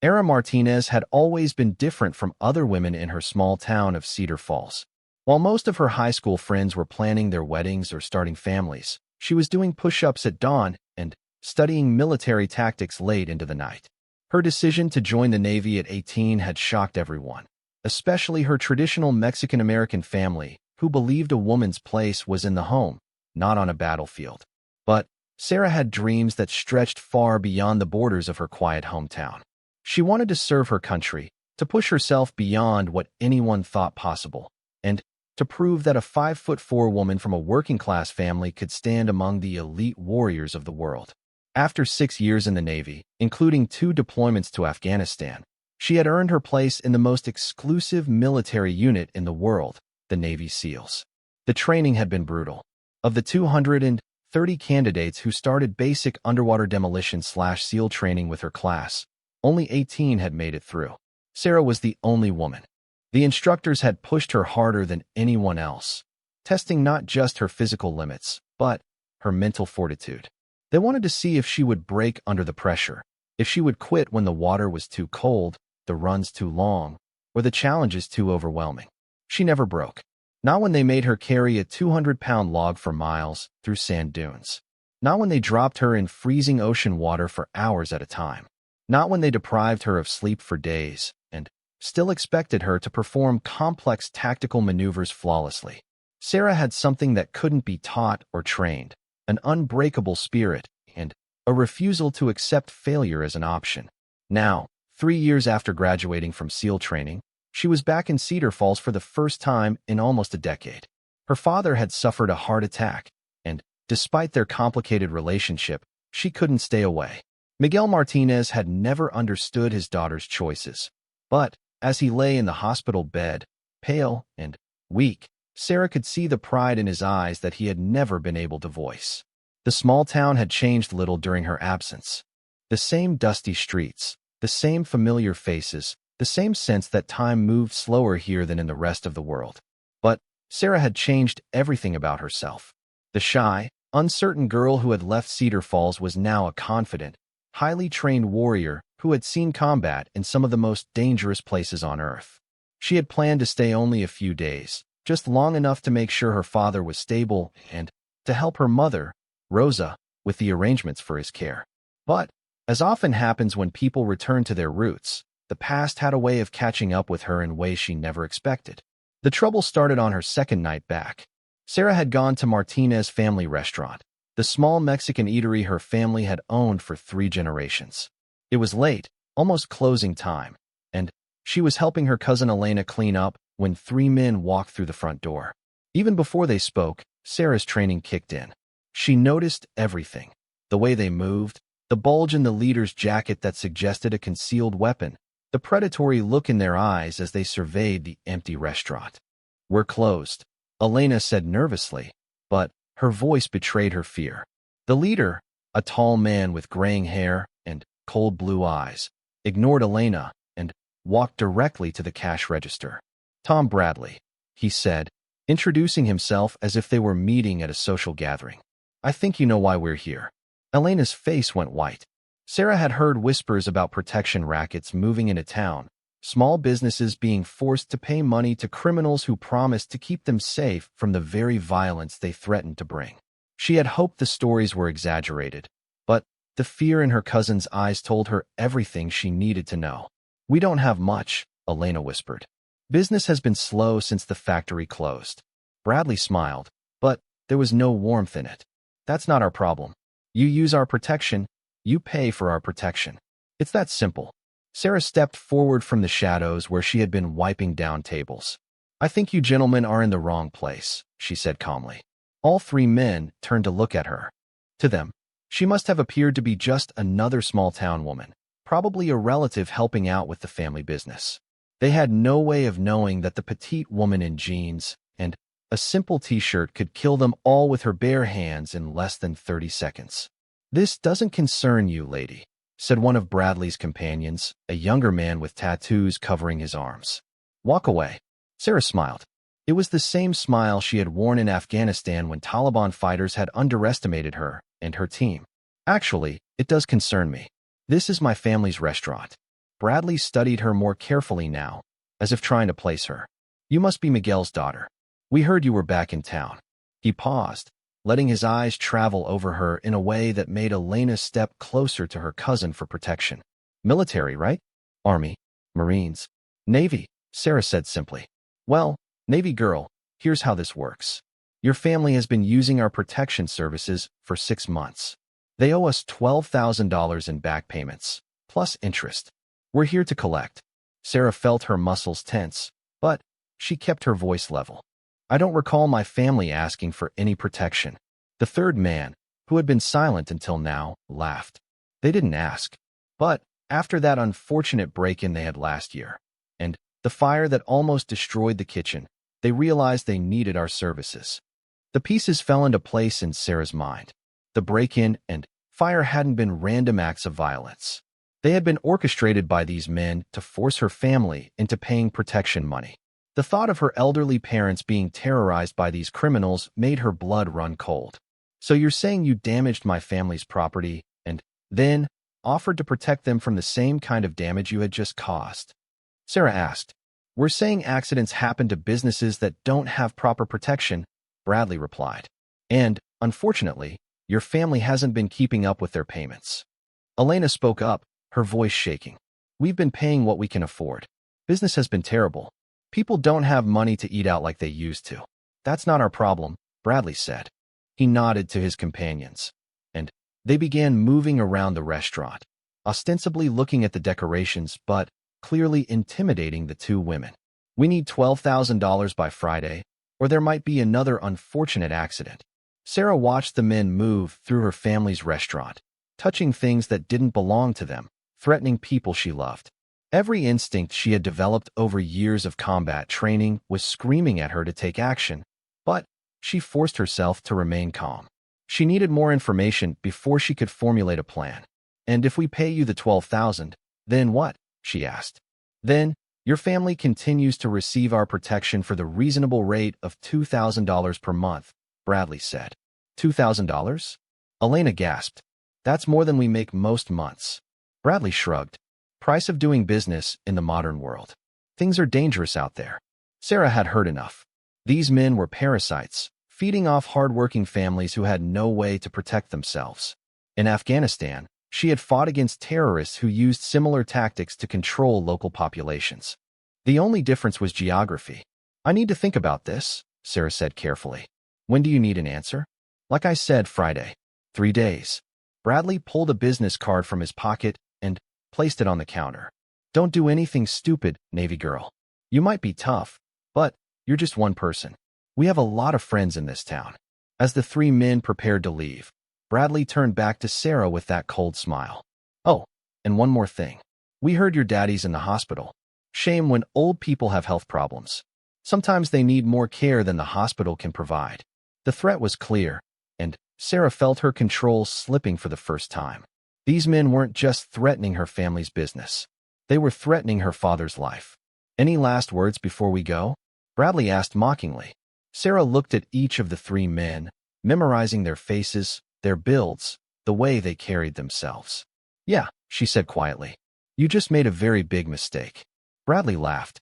Era Martinez had always been different from other women in her small town of Cedar Falls. While most of her high school friends were planning their weddings or starting families, she was doing push-ups at dawn and studying military tactics late into the night. Her decision to join the Navy at 18 had shocked everyone, especially her traditional Mexican-American family, who believed a woman's place was in the home, not on a battlefield. But Sarah had dreams that stretched far beyond the borders of her quiet hometown. She wanted to serve her country, to push herself beyond what anyone thought possible, and to prove that a 5'4" woman from a working-class family could stand among the elite warriors of the world. After 6 years in the Navy, including 2 deployments to Afghanistan, she had earned her place in the most exclusive military unit in the world, the Navy SEALs. The training had been brutal. Of the 230 candidates who started basic underwater demolition/SEAL training with her class, only 18 had made it through. Sarah was the only woman. The instructors had pushed her harder than anyone else, testing not just her physical limits, but her mental fortitude. They wanted to see if she would break under the pressure, if she would quit when the water was too cold, the runs too long, or the challenges too overwhelming. She never broke. Not when they made her carry a 200-pound log for miles through sand dunes. Not when they dropped her in freezing ocean water for hours at a time. Not when they deprived her of sleep for days and still expected her to perform complex tactical maneuvers flawlessly. Sarah had something that couldn't be taught or trained, an unbreakable spirit, and a refusal to accept failure as an option. Now, 3 years after graduating from SEAL training, she was back in Cedar Falls for the first time in almost a decade. Her father had suffered a heart attack, and despite their complicated relationship, she couldn't stay away. Miguel Martinez had never understood his daughter's choices, but as he lay in the hospital bed, pale and weak, Sarah could see the pride in his eyes that he had never been able to voice. The small town had changed little during her absence. The same dusty streets, the same familiar faces, the same sense that time moved slower here than in the rest of the world. But Sarah had changed everything about herself. The shy, uncertain girl who had left Cedar Falls was now a confident, highly trained warrior who had seen combat in some of the most dangerous places on Earth. She had planned to stay only a few days, just long enough to make sure her father was stable and to help her mother, Rosa, with the arrangements for his care. But, as often happens when people return to their roots, the past had a way of catching up with her in ways she never expected. The trouble started on her second night back. Sarah had gone to Martinez Family Restaurant, the small Mexican eatery her family had owned for 3 generations. It was late, almost closing time, and she was helping her cousin Elena clean up when 3 men walked through the front door. Even before they spoke, Sarah's training kicked in. She noticed everything. The way they moved, the bulge in the leader's jacket that suggested a concealed weapon, the predatory look in their eyes as they surveyed the empty restaurant. "We're closed," Elena said nervously, but her voice betrayed her fear. The leader, a tall man with graying hair and cold blue eyes, ignored Elena and walked directly to the cash register. "Tom Bradley," he said, introducing himself as if they were meeting at a social gathering. "I think you know why we're here." Elena's face went white. Sarah had heard whispers about protection rackets moving into town, small businesses being forced to pay money to criminals who promised to keep them safe from the very violence they threatened to bring. She had hoped the stories were exaggerated, but the fear in her cousin's eyes told her everything she needed to know. "We don't have much," Elena whispered. "Business has been slow since the factory closed." Bradley smiled, but there was no warmth in it. "That's not our problem. You use our protection, you pay for our protection. It's that simple." Sarah stepped forward from the shadows where she had been wiping down tables. "I think you gentlemen are in the wrong place," she said calmly. All 3 men turned to look at her. To them, she must have appeared to be just another small-town woman, probably a relative helping out with the family business. They had no way of knowing that the petite woman in jeans and a simple t-shirt could kill them all with her bare hands in less than 30 seconds. "This doesn't concern you, lady," said one of Bradley's companions, a younger man with tattoos covering his arms. "Walk away." Sarah smiled. It was the same smile she had worn in Afghanistan when Taliban fighters had underestimated her and her team. "Actually, it does concern me. This is my family's restaurant. Bradley studied her more carefully now, as if trying to place her. You must be Miguel's daughter. We heard you were back in town. He paused, letting his eyes travel over her in a way that made Elena step closer to her cousin for protection. Military, right? Army, Marines, Navy, Sarah said simply. Well, Navy girl, here's how this works. Your family has been using our protection services for 6 months. They owe us $12,000 in back payments, plus interest. We're here to collect. Sarah felt her muscles tense, but she kept her voice level. I don't recall my family asking for any protection. The third man, who had been silent until now, laughed. They didn't ask. But after that unfortunate break-in they had last year, and the fire that almost destroyed the kitchen, they realized they needed our services. The pieces fell into place in Sarah's mind. The break-in and fire hadn't been random acts of violence. They had been orchestrated by these men to force her family into paying protection money. The thought of her elderly parents being terrorized by these criminals made her blood run cold. So you're saying you damaged my family's property and then offered to protect them from the same kind of damage you had just caused? Sarah asked. We're saying accidents happen to businesses that don't have proper protection, Bradley replied. And, unfortunately, your family hasn't been keeping up with their payments. Elena spoke up, her voice shaking. We've been paying what we can afford. Business has been terrible. People don't have money to eat out like they used to. That's not our problem, Bradley said. He nodded to his companions, and they began moving around the restaurant, ostensibly looking at the decorations but clearly intimidating the two women. We need $12,000 by Friday, or there might be another unfortunate accident. Sarah watched the men move through her family's restaurant, touching things that didn't belong to them, threatening people she loved. Every instinct she had developed over years of combat training was screaming at her to take action, but she forced herself to remain calm. She needed more information before she could formulate a plan. And if we pay you the $12,000, then what? She asked. Then, your family continues to receive our protection for the reasonable rate of $2,000 per month, Bradley said. $2,000? Elena gasped. That's more than we make most months. Bradley shrugged. Price of doing business in the modern world. Things are dangerous out there. Sarah had heard enough. These men were parasites, feeding off hard-working families who had no way to protect themselves. In Afghanistan, she had fought against terrorists who used similar tactics to control local populations. The only difference was geography. I need to think about this, Sarah said carefully. When do you need an answer? Like I said, Friday. 3 days. Bradley pulled a business card from his pocket and placed it on the counter. Don't do anything stupid, Navy girl. You might be tough, but you're just one person. We have a lot of friends in this town. As the 3 men prepared to leave, Bradley turned back to Sarah with that cold smile. Oh, and one more thing. We heard your daddy's in the hospital. Shame when old people have health problems. Sometimes they need more care than the hospital can provide. The threat was clear, and Sarah felt her control slipping for the first time. These men weren't just threatening her family's business. They were threatening her father's life. Any last words before we go? Bradley asked mockingly. Sarah looked at each of the 3 men, memorizing their faces, their builds, the way they carried themselves. Yeah, she said quietly. You just made a very big mistake. Bradley laughed.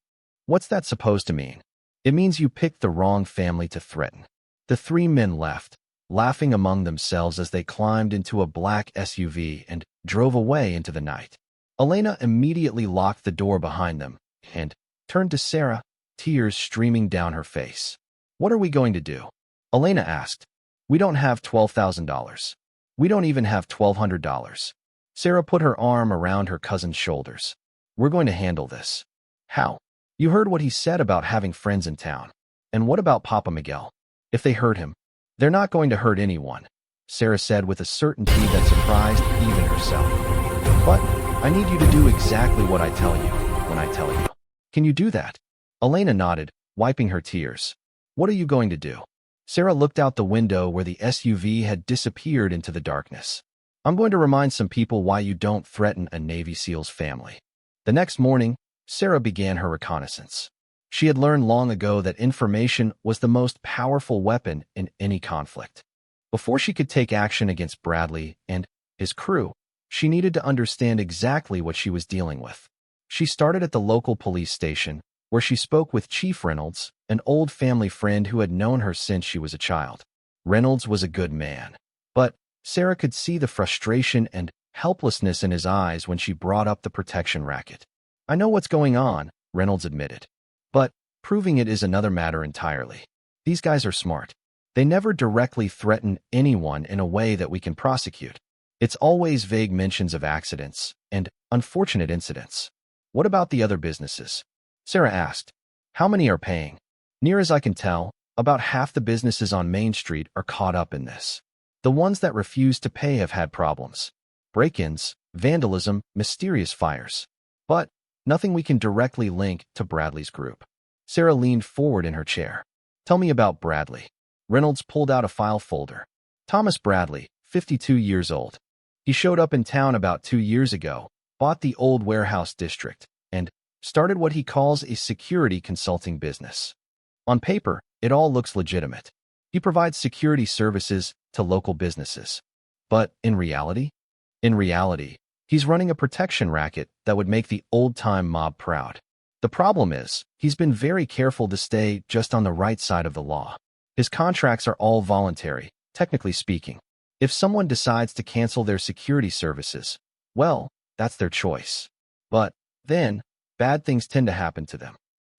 What's that supposed to mean? It means you picked the wrong family to threaten. The 3 men left, laughing among themselves as they climbed into a black SUV and drove away into the night. Elena immediately locked the door behind them and turned to Sarah, tears streaming down her face. What are we going to do? Elena asked. We don't have $12,000. We don't even have $1,200. Sarah put her arm around her cousin's shoulders. We're going to handle this. How? You heard what he said about having friends in town. And what about Papa Miguel? If they hurt him, they're not going to hurt anyone, Sarah said with a certainty that surprised even herself. But I need you to do exactly what I tell you when I tell you. Can you do that? Elena nodded, wiping her tears. What are you going to do? Sarah looked out the window where the SUV had disappeared into the darkness. I'm going to remind some people why you don't threaten a Navy SEAL's family. The next morning, Sarah began her reconnaissance. She had learned long ago that information was the most powerful weapon in any conflict. Before she could take action against Bradley and his crew, she needed to understand exactly what she was dealing with. She started at the local police station, where she spoke with Chief Reynolds, an old family friend who had known her since she was a child. Reynolds was a good man, but Sarah could see the frustration and helplessness in his eyes when she brought up the protection racket. "I know what's going on," Reynolds admitted, "but proving it is another matter entirely. These guys are smart. They never directly threaten anyone in a way that we can prosecute. It's always vague mentions of accidents and unfortunate incidents." "What about the other businesses?" Sarah asked. "How many are paying?" "Near as I can tell, about half the businesses on Main Street are caught up in this. The ones that refuse to pay have had problems. Break-ins, vandalism, mysterious fires. But nothing we can directly link to Bradley's group." Sarah leaned forward in her chair. "Tell me about Bradley." Reynolds pulled out a file folder. "Thomas Bradley, 52 years old. He showed up in town about 2 years ago, bought the old warehouse district, and started what he calls a security consulting business. On paper, it all looks legitimate. He provides security services to local businesses. But in reality? He's running a protection racket that would make the old-time mob proud. The problem is, he's been very careful to stay just on the right side of the law. His contracts are all voluntary, technically speaking. If someone decides to cancel their security services, well, that's their choice. But then, bad things tend to happen to them."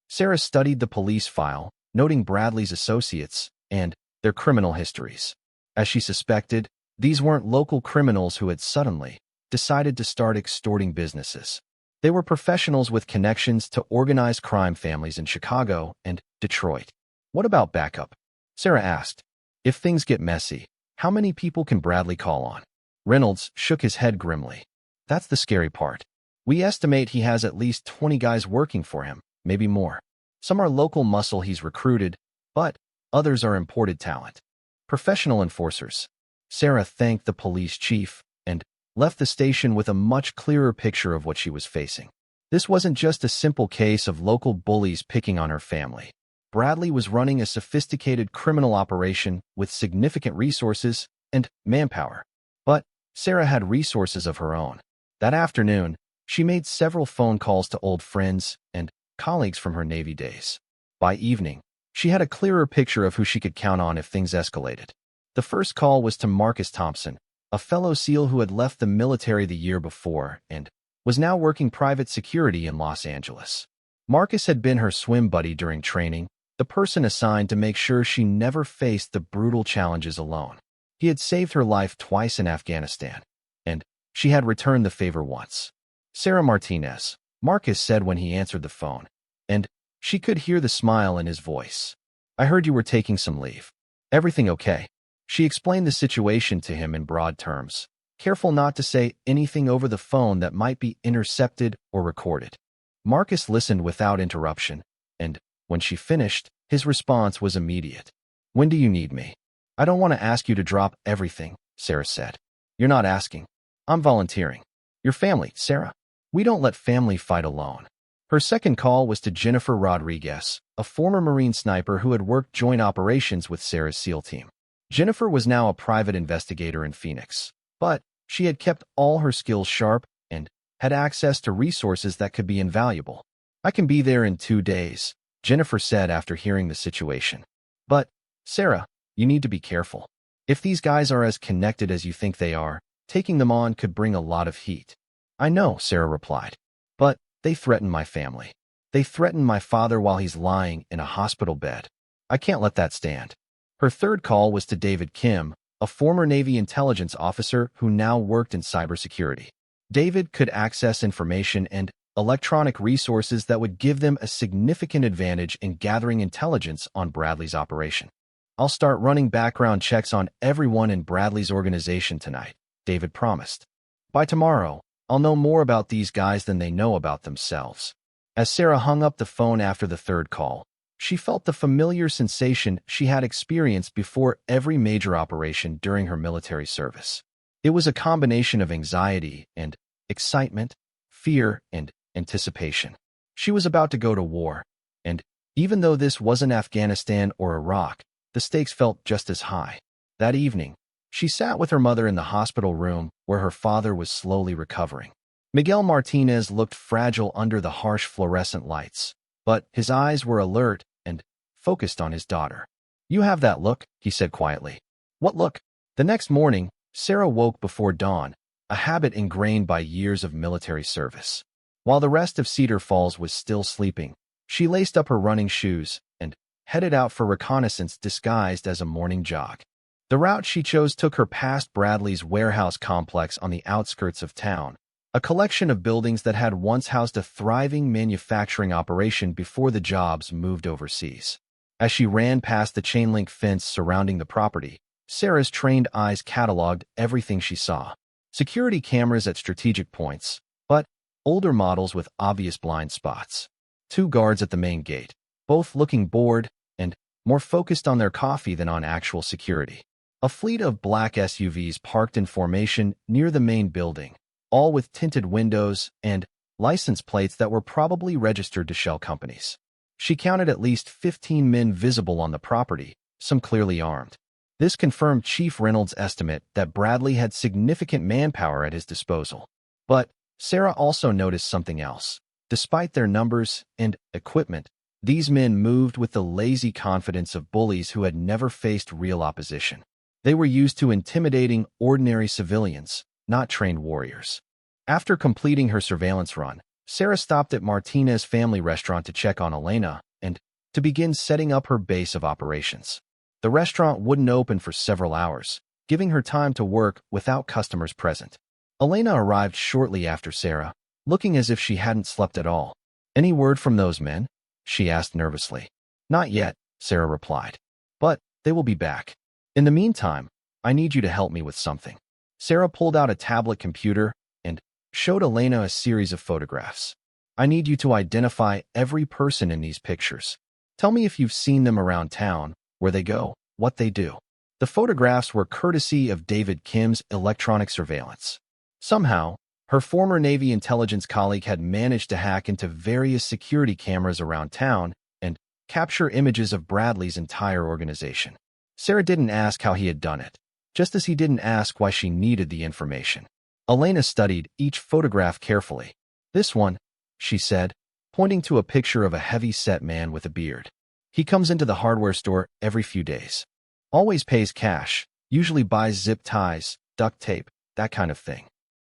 Sarah studied the police file, noting Bradley's associates and their criminal histories. As she suspected, these weren't local criminals who had suddenly decided to start extorting businesses. They were professionals with connections to organized crime families in Chicago and Detroit. "What about backup?" Sarah asked. "If things get messy, how many people can Bradley call on?" Reynolds shook his head grimly. "That's the scary part. We estimate he has at least 20 guys working for him, maybe more. Some are local muscle he's recruited, but others are imported talent. Professional enforcers." Sarah thanked the police chief and left the station with a much clearer picture of what she was facing. This wasn't just a simple case of local bullies picking on her family. Bradley was running a sophisticated criminal operation with significant resources and manpower. But Sarah had resources of her own. That afternoon, she made several phone calls to old friends and colleagues from her Navy days. By evening, she had a clearer picture of who she could count on if things escalated. The first call was to Marcus Thompson, a fellow SEAL who had left the military the year before and was now working private security in Los Angeles. Marcus had been her swim buddy during training, the person assigned to make sure she never faced the brutal challenges alone. He had saved her life twice in Afghanistan, and she had returned the favor once. "Sarah Martinez," Marcus said when he answered the phone, and she could hear the smile in his voice. "I heard you were taking some leave. Everything okay?" She explained the situation to him in broad terms, careful not to say anything over the phone that might be intercepted or recorded. Marcus listened without interruption, and when she finished, his response was immediate. "When do you need me?" "I don't want to ask you to drop everything," Sarah said. "You're not asking. I'm volunteering. Your family, Sarah. We don't let family fight alone." Her second call was to Jennifer Rodriguez, a former Marine sniper who had worked joint operations with Sarah's SEAL team. Jennifer was now a private investigator in Phoenix, but she had kept all her skills sharp and had access to resources that could be invaluable. "I can be there in 2 days," Jennifer said after hearing the situation. "But, Sarah, you need to be careful. If these guys are as connected as you think they are, taking them on could bring a lot of heat." "I know," Sarah replied. "But they threaten my family. They threaten my father while he's lying in a hospital bed. I can't let that stand." Her third call was to David Kim, a former Navy intelligence officer who now worked in cybersecurity. David could access information and electronic resources that would give them a significant advantage in gathering intelligence on Bradley's operation. "I'll start running background checks on everyone in Bradley's organization tonight," David promised. "By tomorrow, I'll know more about these guys than they know about themselves." As Sarah hung up the phone after the third call, she felt the familiar sensation she had experienced before every major operation during her military service. It was a combination of anxiety and excitement, fear and anticipation. She was about to go to war, and even though this wasn't Afghanistan or Iraq, the stakes felt just as high. That evening, she sat with her mother in the hospital room where her father was slowly recovering. Miguel Martinez looked fragile under the harsh fluorescent lights, but his eyes were alert and focused on his daughter. "You have that look," he said quietly. "What look?" The next morning, Sarah woke before dawn, a habit ingrained by years of military service. While the rest of Cedar Falls was still sleeping, she laced up her running shoes and headed out for reconnaissance disguised as a morning jog. The route she chose took her past Bradley's warehouse complex on the outskirts of town, a collection of buildings that had once housed a thriving manufacturing operation before the jobs moved overseas. As she ran past the chain-link fence surrounding the property, Sarah's trained eyes cataloged everything she saw. Security cameras at strategic points, but older models with obvious blind spots. 2 guards at the main gate, both looking bored and more focused on their coffee than on actual security. A fleet of black SUVs parked in formation near the main building, all with tinted windows and license plates that were probably registered to shell companies. She counted at least 15 men visible on the property, some clearly armed. This confirmed Chief Reynolds' estimate that Bradley had significant manpower at his disposal. But Sarah also noticed something else. Despite their numbers and equipment, these men moved with the lazy confidence of bullies who had never faced real opposition. They were used to intimidating ordinary civilians, not trained warriors. After completing her surveillance run, Sarah stopped at Martinez Family Restaurant to check on Elena and to begin setting up her base of operations. The restaurant wouldn't open for several hours, giving her time to work without customers present. Elena arrived shortly after Sarah, looking as if she hadn't slept at all. "Any word from those men?" she asked nervously. "Not yet," Sarah replied. "But they will be back. In the meantime, I need you to help me with something." Sarah pulled out a tablet computer and showed Elena a series of photographs. "I need you to identify every person in these pictures. Tell me if you've seen them around town, where they go, what they do." The photographs were courtesy of David Kim's electronic surveillance. Somehow, her former Navy intelligence colleague had managed to hack into various security cameras around town and capture images of Bradley's entire organization. Sarah didn't ask how he had done it, just as he didn't ask why she needed the information. Elena studied each photograph carefully. "This one," she said, pointing to a picture of a heavy-set man with a beard. "He comes into the hardware store every few days. Always pays cash, usually buys zip ties, duct tape, that kind of thing."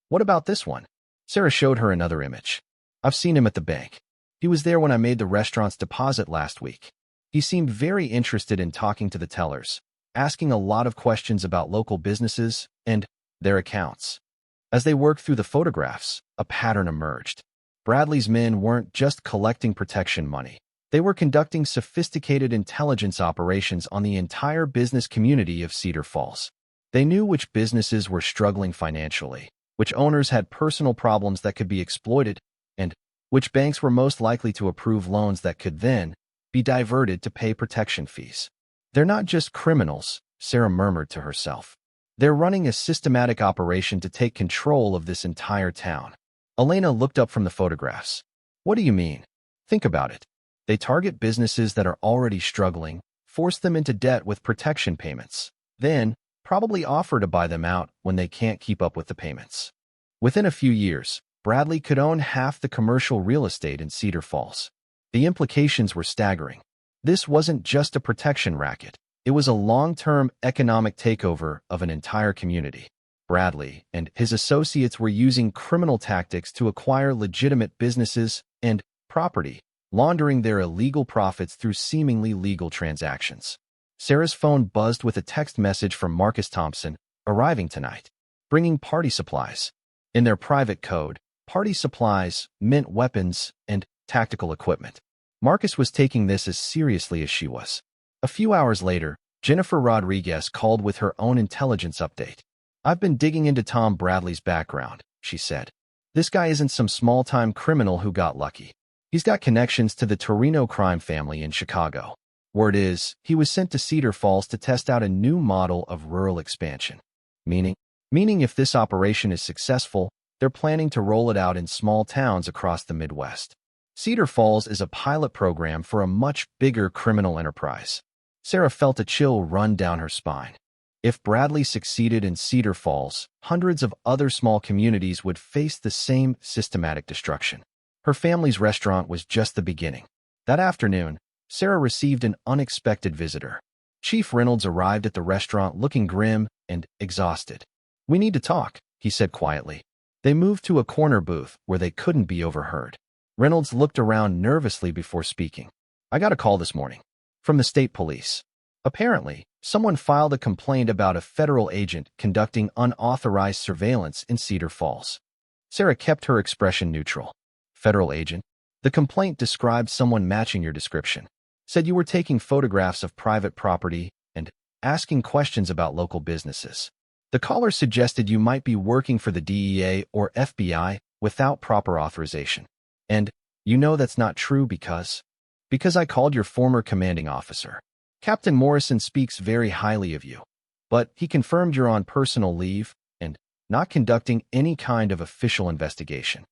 "What about this one?" Sarah showed her another image. "I've seen him at the bank. He was there when I made the restaurant's deposit last week. He seemed very interested in talking to the tellers, asking a lot of questions about local businesses and their accounts." As they worked through the photographs, a pattern emerged. Bradley's men weren't just collecting protection money. They were conducting sophisticated intelligence operations on the entire business community of Cedar Falls. They knew which businesses were struggling financially, which owners had personal problems that could be exploited, and which banks were most likely to approve loans that could then be diverted to pay protection fees. "They're not just criminals," Sarah murmured to herself. "They're running a systematic operation to take control of this entire town." Elena looked up from the photographs. "What do you mean?" "Think about it. They target businesses that are already struggling, force them into debt with protection payments, then probably offer to buy them out when they can't keep up with the payments. Within a few years, Bradley could own half the commercial real estate in Cedar Falls. The implications were staggering. This wasn't just a protection racket. It was a long-term economic takeover of an entire community. Bradley and his associates were using criminal tactics to acquire legitimate businesses and property, laundering their illegal profits through seemingly legal transactions. Sarah's phone buzzed with a text message from Marcus Thompson, arriving tonight, bringing party supplies. In their private code, party supplies meant weapons and tactical equipment. Marcus was taking this as seriously as she was. A few hours later, Jennifer Rodriguez called with her own intelligence update. "I've been digging into Tom Bradley's background," she said. "This guy isn't some small-time criminal who got lucky. He's got connections to the Torino crime family in Chicago. Word is, he was sent to Cedar Falls to test out a new model of rural expansion. Meaning if this operation is successful, they're planning to roll it out in small towns across the Midwest. Cedar Falls is a pilot program for a much bigger criminal enterprise." Sarah felt a chill run down her spine. If Bradley succeeded in Cedar Falls, hundreds of other small communities would face the same systematic destruction. Her family's restaurant was just the beginning. That afternoon, Sarah received an unexpected visitor. Chief Reynolds arrived at the restaurant looking grim and exhausted. "We need to talk," he said quietly. They moved to a corner booth where they couldn't be overheard. Reynolds looked around nervously before speaking. "I got a call this morning from the state police. Apparently, someone filed a complaint about a federal agent conducting unauthorized surveillance in Cedar Falls." Sarah kept her expression neutral. "Federal agent?" "The complaint described someone matching your description. Said you were taking photographs of private property and asking questions about local businesses. The caller suggested you might be working for the DEA or FBI without proper authorization. And you know that's not true because I called your former commanding officer. Captain Morrison speaks very highly of you, but he confirmed you're on personal leave and not conducting any kind of official investigation."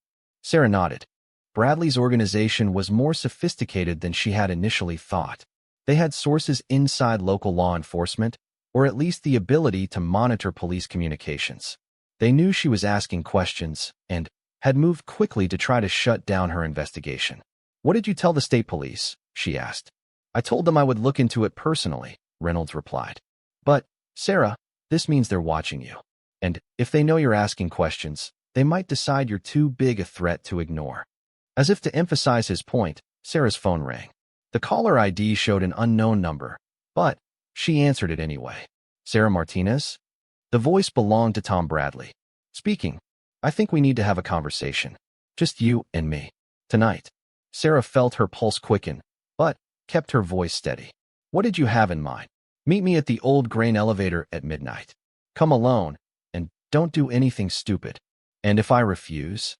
Sarah nodded. Bradley's organization was more sophisticated than she had initially thought. They had sources inside local law enforcement, or at least the ability to monitor police communications. They knew she was asking questions and had moved quickly to try to shut down her investigation. "What did you tell the state police?" she asked. "I told them I would look into it personally," Reynolds replied. "But, Sarah, this means they're watching you. And if they know you're asking questions, they might decide you're too big a threat to ignore." As if to emphasize his point, Sarah's phone rang. The caller ID showed an unknown number, but she answered it anyway. "Sarah Martinez?" The voice belonged to Tom Bradley. "Speaking. I think we need to have a conversation. Just you and me. Tonight." Sarah felt her pulse quicken, but kept her voice steady. "What did you have in mind?" "Meet me at the old grain elevator at midnight. Come alone, and don't do anything stupid." "And if I refuse?"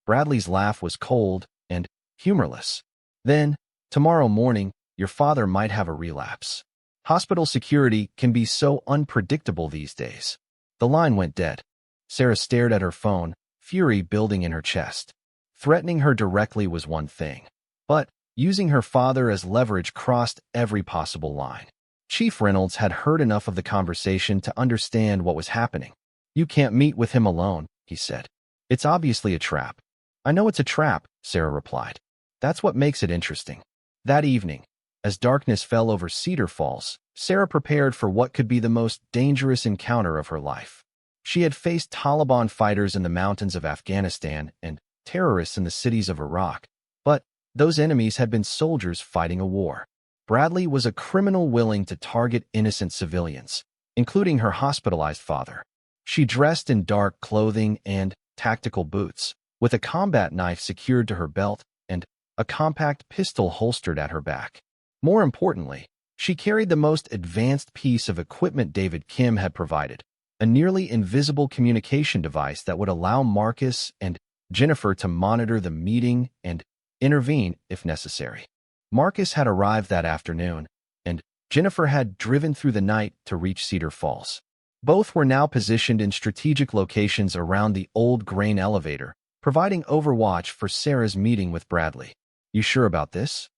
Bradley's laugh was cold and humorless. "Then, tomorrow morning, your father might have a relapse. Hospital security can be so unpredictable these days." The line went dead. Sarah stared at her phone, fury building in her chest. Threatening her directly was one thing, but using her father as leverage crossed every possible line. Chief Reynolds had heard enough of the conversation to understand what was happening. "You can't meet with him alone," he said. "It's obviously a trap." "I know it's a trap," Sarah replied. "That's what makes it interesting." That evening, as darkness fell over Cedar Falls, Sarah prepared for what could be the most dangerous encounter of her life. She had faced Taliban fighters in the mountains of Afghanistan and terrorists in the cities of Iraq, but those enemies had been soldiers fighting a war. Bradley was a criminal willing to target innocent civilians, including her hospitalized father. She dressed in dark clothing and tactical boots, with a combat knife secured to her belt and a compact pistol holstered at her back. More importantly, she carried the most advanced piece of equipment David Kim had provided, a nearly invisible communication device that would allow Marcus and Jennifer to monitor the meeting and intervene if necessary. Marcus had arrived that afternoon, and Jennifer had driven through the night to reach Cedar Falls. Both were now positioned in strategic locations around the old grain elevator, providing overwatch for Sarah's meeting with Bradley. "You sure about this?"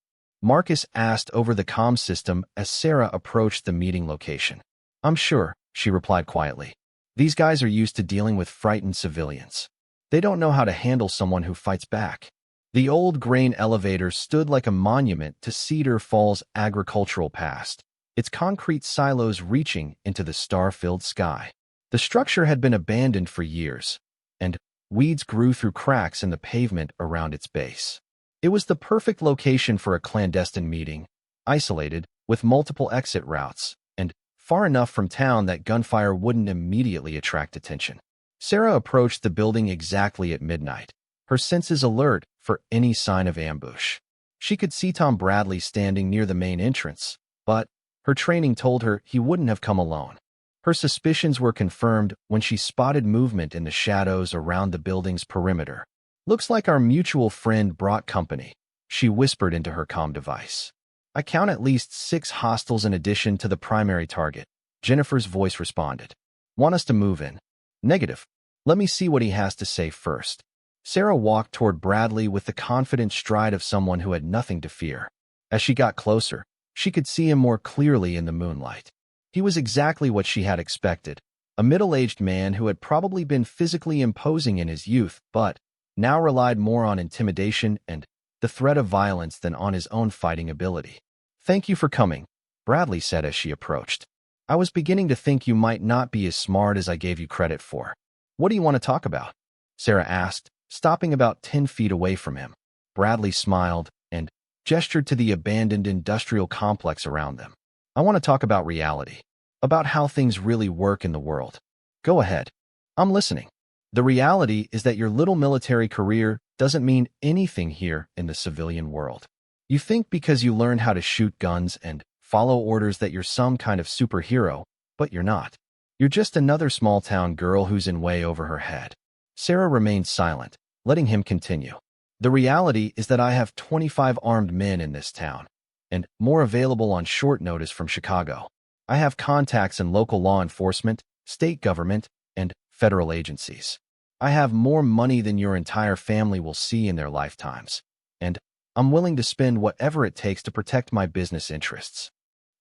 Marcus asked over the comm system as Sarah approached the meeting location. "I'm sure," she replied quietly. "These guys are used to dealing with frightened civilians. They don't know how to handle someone who fights back." The old grain elevator stood like a monument to Cedar Falls' agricultural past, its concrete silos reaching into the star-filled sky. The structure had been abandoned for years, and weeds grew through cracks in the pavement around its base. It was the perfect location for a clandestine meeting, isolated, with multiple exit routes, and far enough from town that gunfire wouldn't immediately attract attention. Sarah approached the building exactly at midnight, her senses alert for any sign of ambush. She could see Tom Bradley standing near the main entrance, but her training told her he wouldn't have come alone. Her suspicions were confirmed when she spotted movement in the shadows around the building's perimeter. "Looks like our mutual friend brought company," she whispered into her comm device. "I count at least 6 hostiles in addition to the primary target," Jennifer's voice responded. "Want us to move in?" "Negative. Let me see what he has to say first." Sarah walked toward Bradley with the confident stride of someone who had nothing to fear. As she got closer, she could see him more clearly in the moonlight. He was exactly what she had expected, a middle-aged man who had probably been physically imposing in his youth, but now relied more on intimidation and the threat of violence than on his own fighting ability. "Thank you for coming," Bradley said as she approached. "I was beginning to think you might not be as smart as I gave you credit for." "What do you want to talk about?" Sarah asked, stopping about 10 feet away from him. Bradley smiled and gestured to the abandoned industrial complex around them. "I want to talk about reality, about how things really work in the world." "Go ahead. I'm listening." "The reality is that your little military career doesn't mean anything here in the civilian world. You think because you learned how to shoot guns and follow orders that you're some kind of superhero, but you're not. You're just another small-town girl who's in way over her head." Sarah remained silent, letting him continue. "The reality is that I have 25 armed men in this town, and more available on short notice from Chicago. I have contacts in local law enforcement, state government, and federal agencies. I have more money than your entire family will see in their lifetimes, and I'm willing to spend whatever it takes to protect my business interests."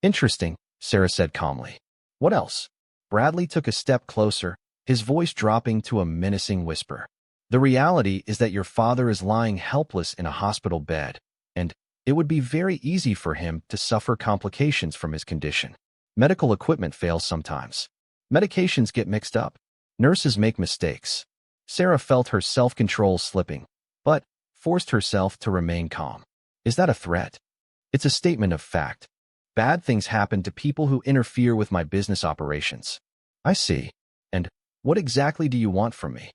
"Interesting," Sarah said calmly. "What else?" Bradley took a step closer, his voice dropping to a menacing whisper. "The reality is that your father is lying helpless in a hospital bed, and it would be very easy for him to suffer complications from his condition. Medical equipment fails sometimes. Medications get mixed up. Nurses make mistakes." Sarah felt her self-control slipping, but forced herself to remain calm. "Is that a threat?" "It's a statement of fact. Bad things happen to people who interfere with my business operations." "I see. And what exactly do you want from me?"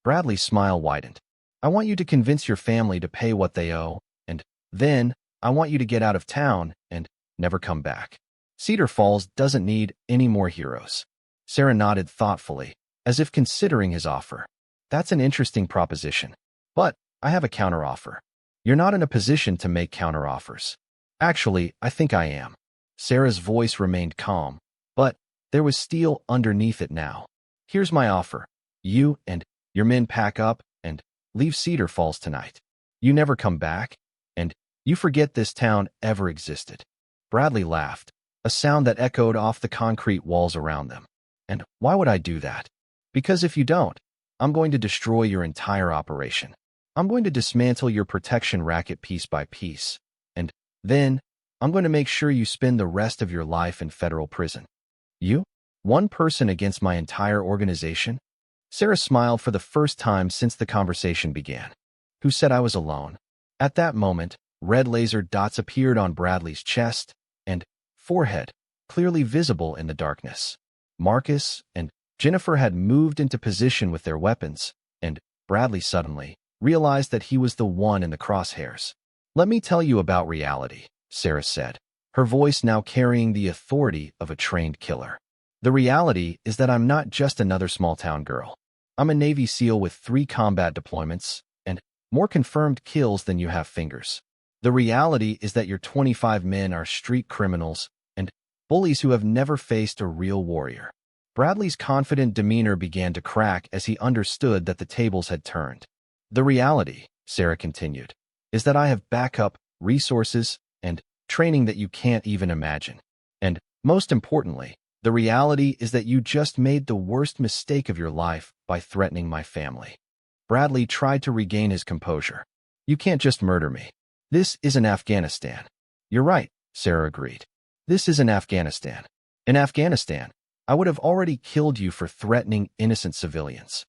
Bradley's smile widened. "I want you to convince your family to pay what they owe, and then I want you to get out of town and never come back. Cedar Falls doesn't need any more heroes." Sarah nodded thoughtfully, as if considering his offer. "That's an interesting proposition. But I have a counteroffer." "You're not in a position to make counteroffers." "Actually, I think I am." Sarah's voice remained calm, but there was steel underneath it now. "Here's my offer. You and your men pack up and leave Cedar Falls tonight. You never come back, and you forget this town ever existed." Bradley laughed, a sound that echoed off the concrete walls around them. "And why would I do that?" "Because if you don't, I'm going to destroy your entire operation. I'm going to dismantle your protection racket piece by piece, and then I'm going to make sure you spend the rest of your life in federal prison." "You? One person against my entire organization?" Sarah smiled for the first time since the conversation began. "Who said I was alone?" At that moment, red laser dots appeared on Bradley's chest and forehead, clearly visible in the darkness. Marcus and Jennifer had moved into position with their weapons, and Bradley suddenly realized that he was the one in the crosshairs. "Let me tell you about reality," Sarah said, her voice now carrying the authority of a trained killer. "The reality is that I'm not just another small-town girl. I'm a Navy SEAL with 3 combat deployments and more confirmed kills than you have fingers. The reality is that your 25 men are street criminals and bullies who have never faced a real warrior." Bradley's confident demeanor began to crack as he understood that the tables had turned. "The reality," Sarah continued, "is that I have backup, resources, and training that you can't even imagine. And most importantly, the reality is that you just made the worst mistake of your life by threatening my family." Bradley tried to regain his composure. "You can't just murder me. This isn't Afghanistan." "You're right," Sarah agreed. "This isn't Afghanistan. In Afghanistan, I would have already killed you for threatening innocent civilians.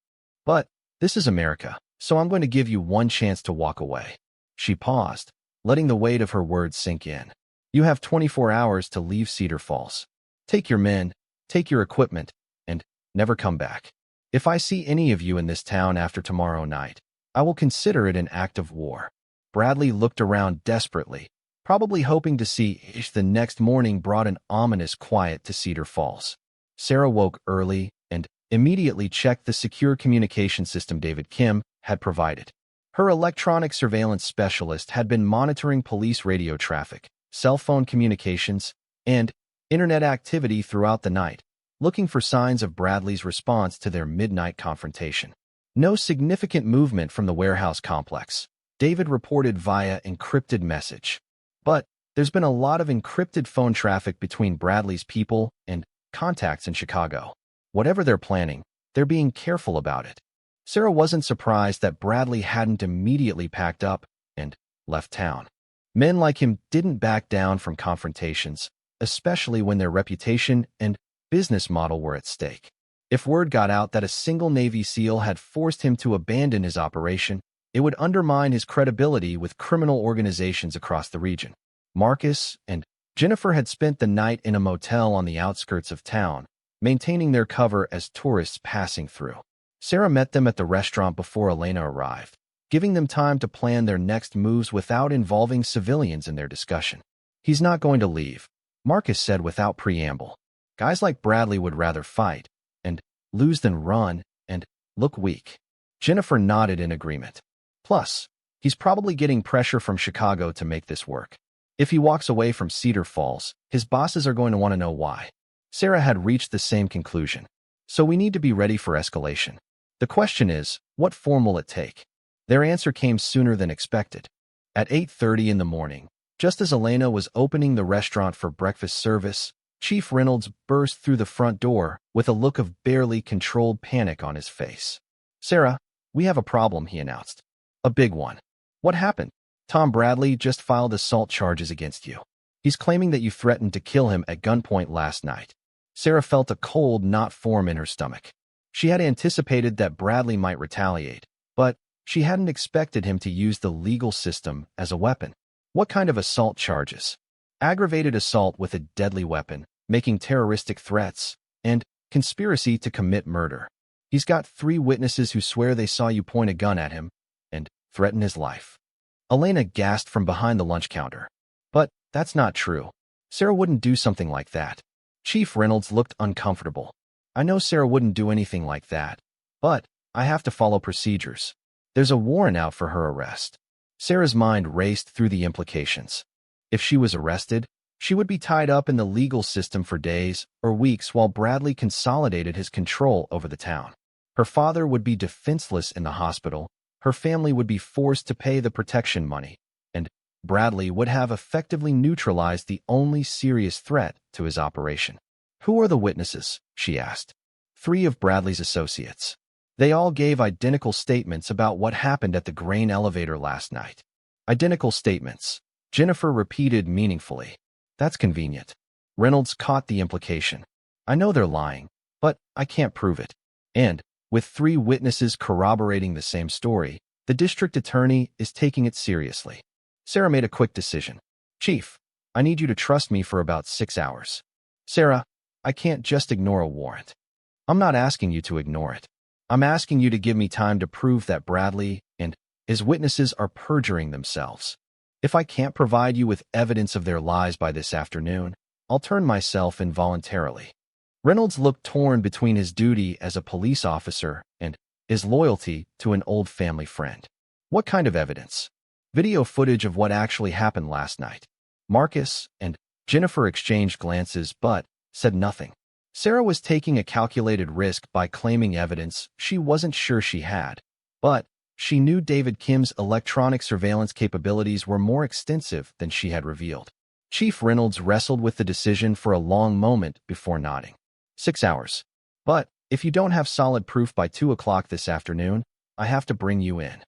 But this is America, so I'm going to give you one chance to walk away." She paused, letting the weight of her words sink in. "You have 24 hours to leave Cedar Falls. Take your men, take your equipment, and never come back. If I see any of you in this town after tomorrow night, I will consider it an act of war." Bradley looked around desperately, probably hoping to see if the next morning brought an ominous quiet to Cedar Falls. Sarah woke early and immediately checked the secure communication system David Kim had provided. Her electronic surveillance specialist had been monitoring police radio traffic, cell phone communications, and internet activity throughout the night, looking for signs of Bradley's response to their midnight confrontation. No significant movement from the warehouse complex, David reported via encrypted message. But there's been a lot of encrypted phone traffic between Bradley's people and contacts in Chicago. Whatever they're planning, they're being careful about it. Sarah wasn't surprised that Bradley hadn't immediately packed up and left town. Men like him didn't back down from confrontations, especially when their reputation and business model were at stake. If word got out that a single Navy SEAL had forced him to abandon his operation, it would undermine his credibility with criminal organizations across the region. Marcus and Jennifer had spent the night in a motel on the outskirts of town, maintaining their cover as tourists passing through. Sarah met them at the restaurant before Elena arrived, giving them time to plan their next moves without involving civilians in their discussion. "He's not going to leave," Marcus said without preamble. "Guys like Bradley would rather fight and lose than run and look weak." Jennifer nodded in agreement. "Plus, he's probably getting pressure from Chicago to make this work. If he walks away from Cedar Falls, his bosses are going to want to know why." Sarah had reached the same conclusion. "So we need to be ready for escalation. The question is, what form will it take?" Their answer came sooner than expected. At 8:30 in the morning, just as Elena was opening the restaurant for breakfast service, Chief Reynolds burst through the front door with a look of barely controlled panic on his face. "Sarah, we have a problem," he announced. "A big one." "What happened?" "Tom Bradley just filed assault charges against you. He's claiming that you threatened to kill him at gunpoint last night." Sarah felt a cold knot form in her stomach. She had anticipated that Bradley might retaliate, but she hadn't expected him to use the legal system as a weapon. "What kind of assault charges?" "Aggravated assault with a deadly weapon, making terroristic threats, and conspiracy to commit murder. He's got 3 witnesses who swear they saw you point a gun at him and threaten his life." Elena gasped from behind the lunch counter. "But that's not true. Sarah wouldn't do something like that." Chief Reynolds looked uncomfortable. "I know Sarah wouldn't do anything like that, but I have to follow procedures. There's a warrant out for her arrest." Sarah's mind raced through the implications. If she was arrested, she would be tied up in the legal system for days or weeks while Bradley consolidated his control over the town. Her father would be defenseless in the hospital, her family would be forced to pay the protection money, and Bradley would have effectively neutralized the only serious threat to his operation. "Who are the witnesses?" she asked. 3 of Bradley's associates. They all gave identical statements about what happened at the grain elevator last night. "Identical statements," Jennifer repeated meaningfully. "That's convenient." Reynolds caught the implication. "I know they're lying, but I can't prove it." And, with 3 witnesses corroborating the same story, the district attorney is taking it seriously. Sarah made a quick decision. "Chief, I need you to trust me for about 6 hours." "Sarah, I can't just ignore a warrant." "I'm not asking you to ignore it. I'm asking you to give me time to prove that Bradley and his witnesses are perjuring themselves. If I can't provide you with evidence of their lies by this afternoon, I'll turn myself in voluntarily." Reynolds looked torn between his duty as a police officer and his loyalty to an old family friend. "What kind of evidence?" "Video footage of what actually happened last night." Marcus and Jennifer exchanged glances but said nothing. Sarah was taking a calculated risk by claiming evidence she wasn't sure she had, but she knew David Kim's electronic surveillance capabilities were more extensive than she had revealed. Chief Reynolds wrestled with the decision for a long moment before nodding. 6 hours. But if you don't have solid proof by 2 o'clock this afternoon, I have to bring you in."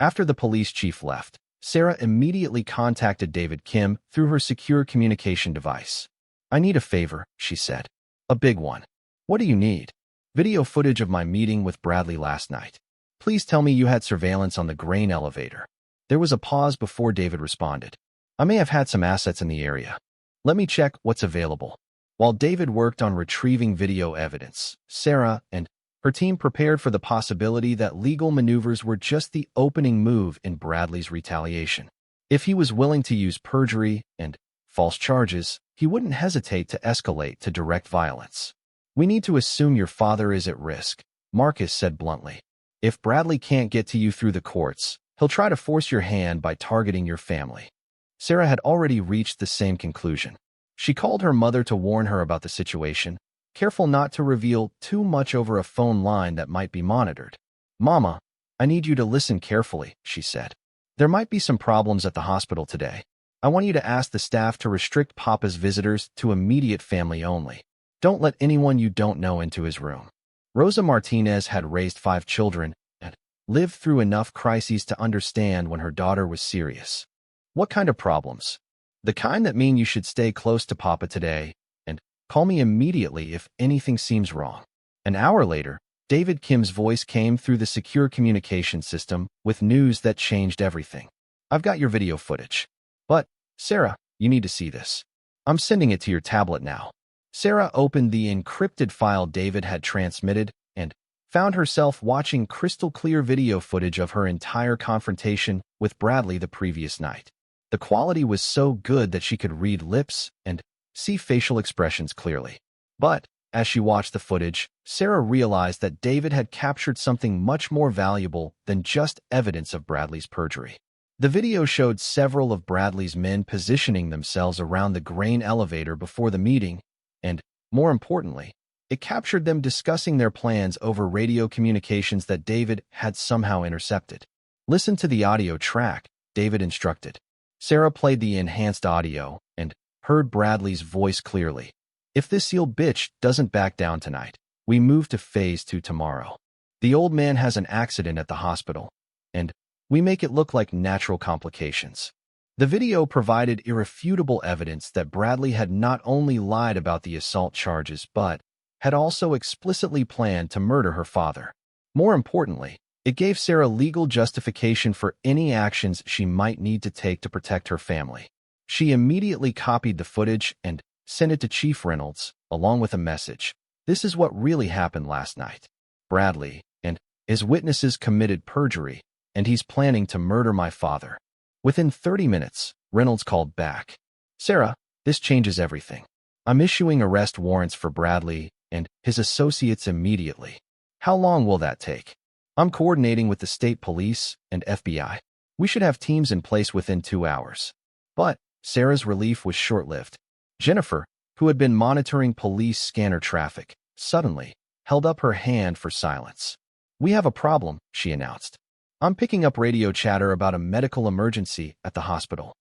After the police chief left, Sarah immediately contacted David Kim through her secure communication device. "I need a favor," she said. "A big one." "What do you need?" "Video footage of my meeting with Bradley last night. Please tell me you had surveillance on the grain elevator." There was a pause before David responded. "I may have had some assets in the area. Let me check what's available." While David worked on retrieving video evidence, Sarah and her team prepared for the possibility that legal maneuvers were just the opening move in Bradley's retaliation. If he was willing to use perjury and false charges, he wouldn't hesitate to escalate to direct violence. "We need to assume your father is at risk," Marcus said bluntly. "If Bradley can't get to you through the courts, he'll try to force your hand by targeting your family." Sarah had already reached the same conclusion. She called her mother to warn her about the situation, careful not to reveal too much over a phone line that might be monitored. "Mama, I need you to listen carefully," she said. "There might be some problems at the hospital today. I want you to ask the staff to restrict Papa's visitors to immediate family only. Don't let anyone you don't know into his room. Rosa Martinez had raised 5 children and lived through enough crises to understand when her daughter was serious. What kind of problems? The kind that mean you should stay close to Papa today and call me immediately if anything seems wrong. An hour later, David Kim's voice came through the secure communication system with news that changed everything. I've got your video footage. But, Sarah, you need to see this. I'm sending it to your tablet now. Sarah opened the encrypted file David had transmitted and found herself watching crystal-clear video footage of her entire confrontation with Bradley the previous night. The quality was so good that she could read lips and see facial expressions clearly. But, as she watched the footage, Sarah realized that David had captured something much more valuable than just evidence of Bradley's perjury. The video showed several of Bradley's men positioning themselves around the grain elevator before the meeting, and, more importantly, it captured them discussing their plans over radio communications that David had somehow intercepted. Listen to the audio track, David instructed. Sarah played the enhanced audio and heard Bradley's voice clearly. If this seal bitch doesn't back down tonight, we move to phase 2 tomorrow. The old man has an accident at the hospital, and we make it look like natural complications. The video provided irrefutable evidence that Bradley had not only lied about the assault charges but had also explicitly planned to murder her father. More importantly, it gave Sarah legal justification for any actions she might need to take to protect her family. She immediately copied the footage and sent it to Chief Reynolds, along with a message. This is what really happened last night. Bradley and his witnesses committed perjury, and he's planning to murder my father. Within 30 minutes, Reynolds called back. Sarah, this changes everything. I'm issuing arrest warrants for Bradley and his associates immediately. How long will that take? I'm coordinating with the state police and FBI. We should have teams in place within 2 hours. But Sarah's relief was short-lived. Jennifer, who had been monitoring police scanner traffic, suddenly held up her hand for silence. We have a problem, she announced. I'm picking up radio chatter about a medical emergency at the hospital.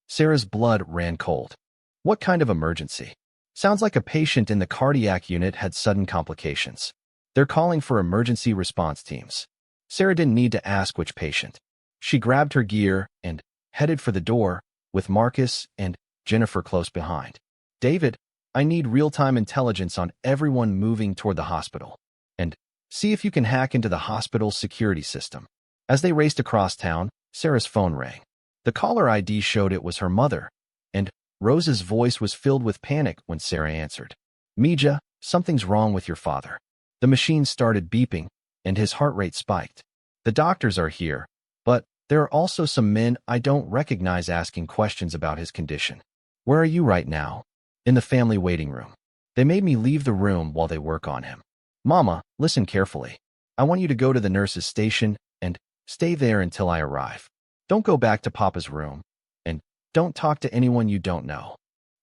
Sarah's blood ran cold. What kind of emergency? Sounds like a patient in the cardiac unit had sudden complications. They're calling for emergency response teams. Sarah didn't need to ask which patient. She grabbed her gear and headed for the door, with Marcus and Jennifer close behind. David, I need real-time intelligence on everyone moving toward the hospital. And see if you can hack into the hospital's security system. As they raced across town, Sarah's phone rang. The caller ID showed it was her mother, and Rose's voice was filled with panic when Sarah answered. Mija, something's wrong with your father. The machine started beeping, and his heart rate spiked. The doctors are here, but there are also some men I don't recognize asking questions about his condition. Where are you right now? In the family waiting room. They made me leave the room while they work on him. Mama, listen carefully. I want you to go to the nurse's station and stay there until I arrive. Don't go back to Papa's room, and don't talk to anyone you don't know.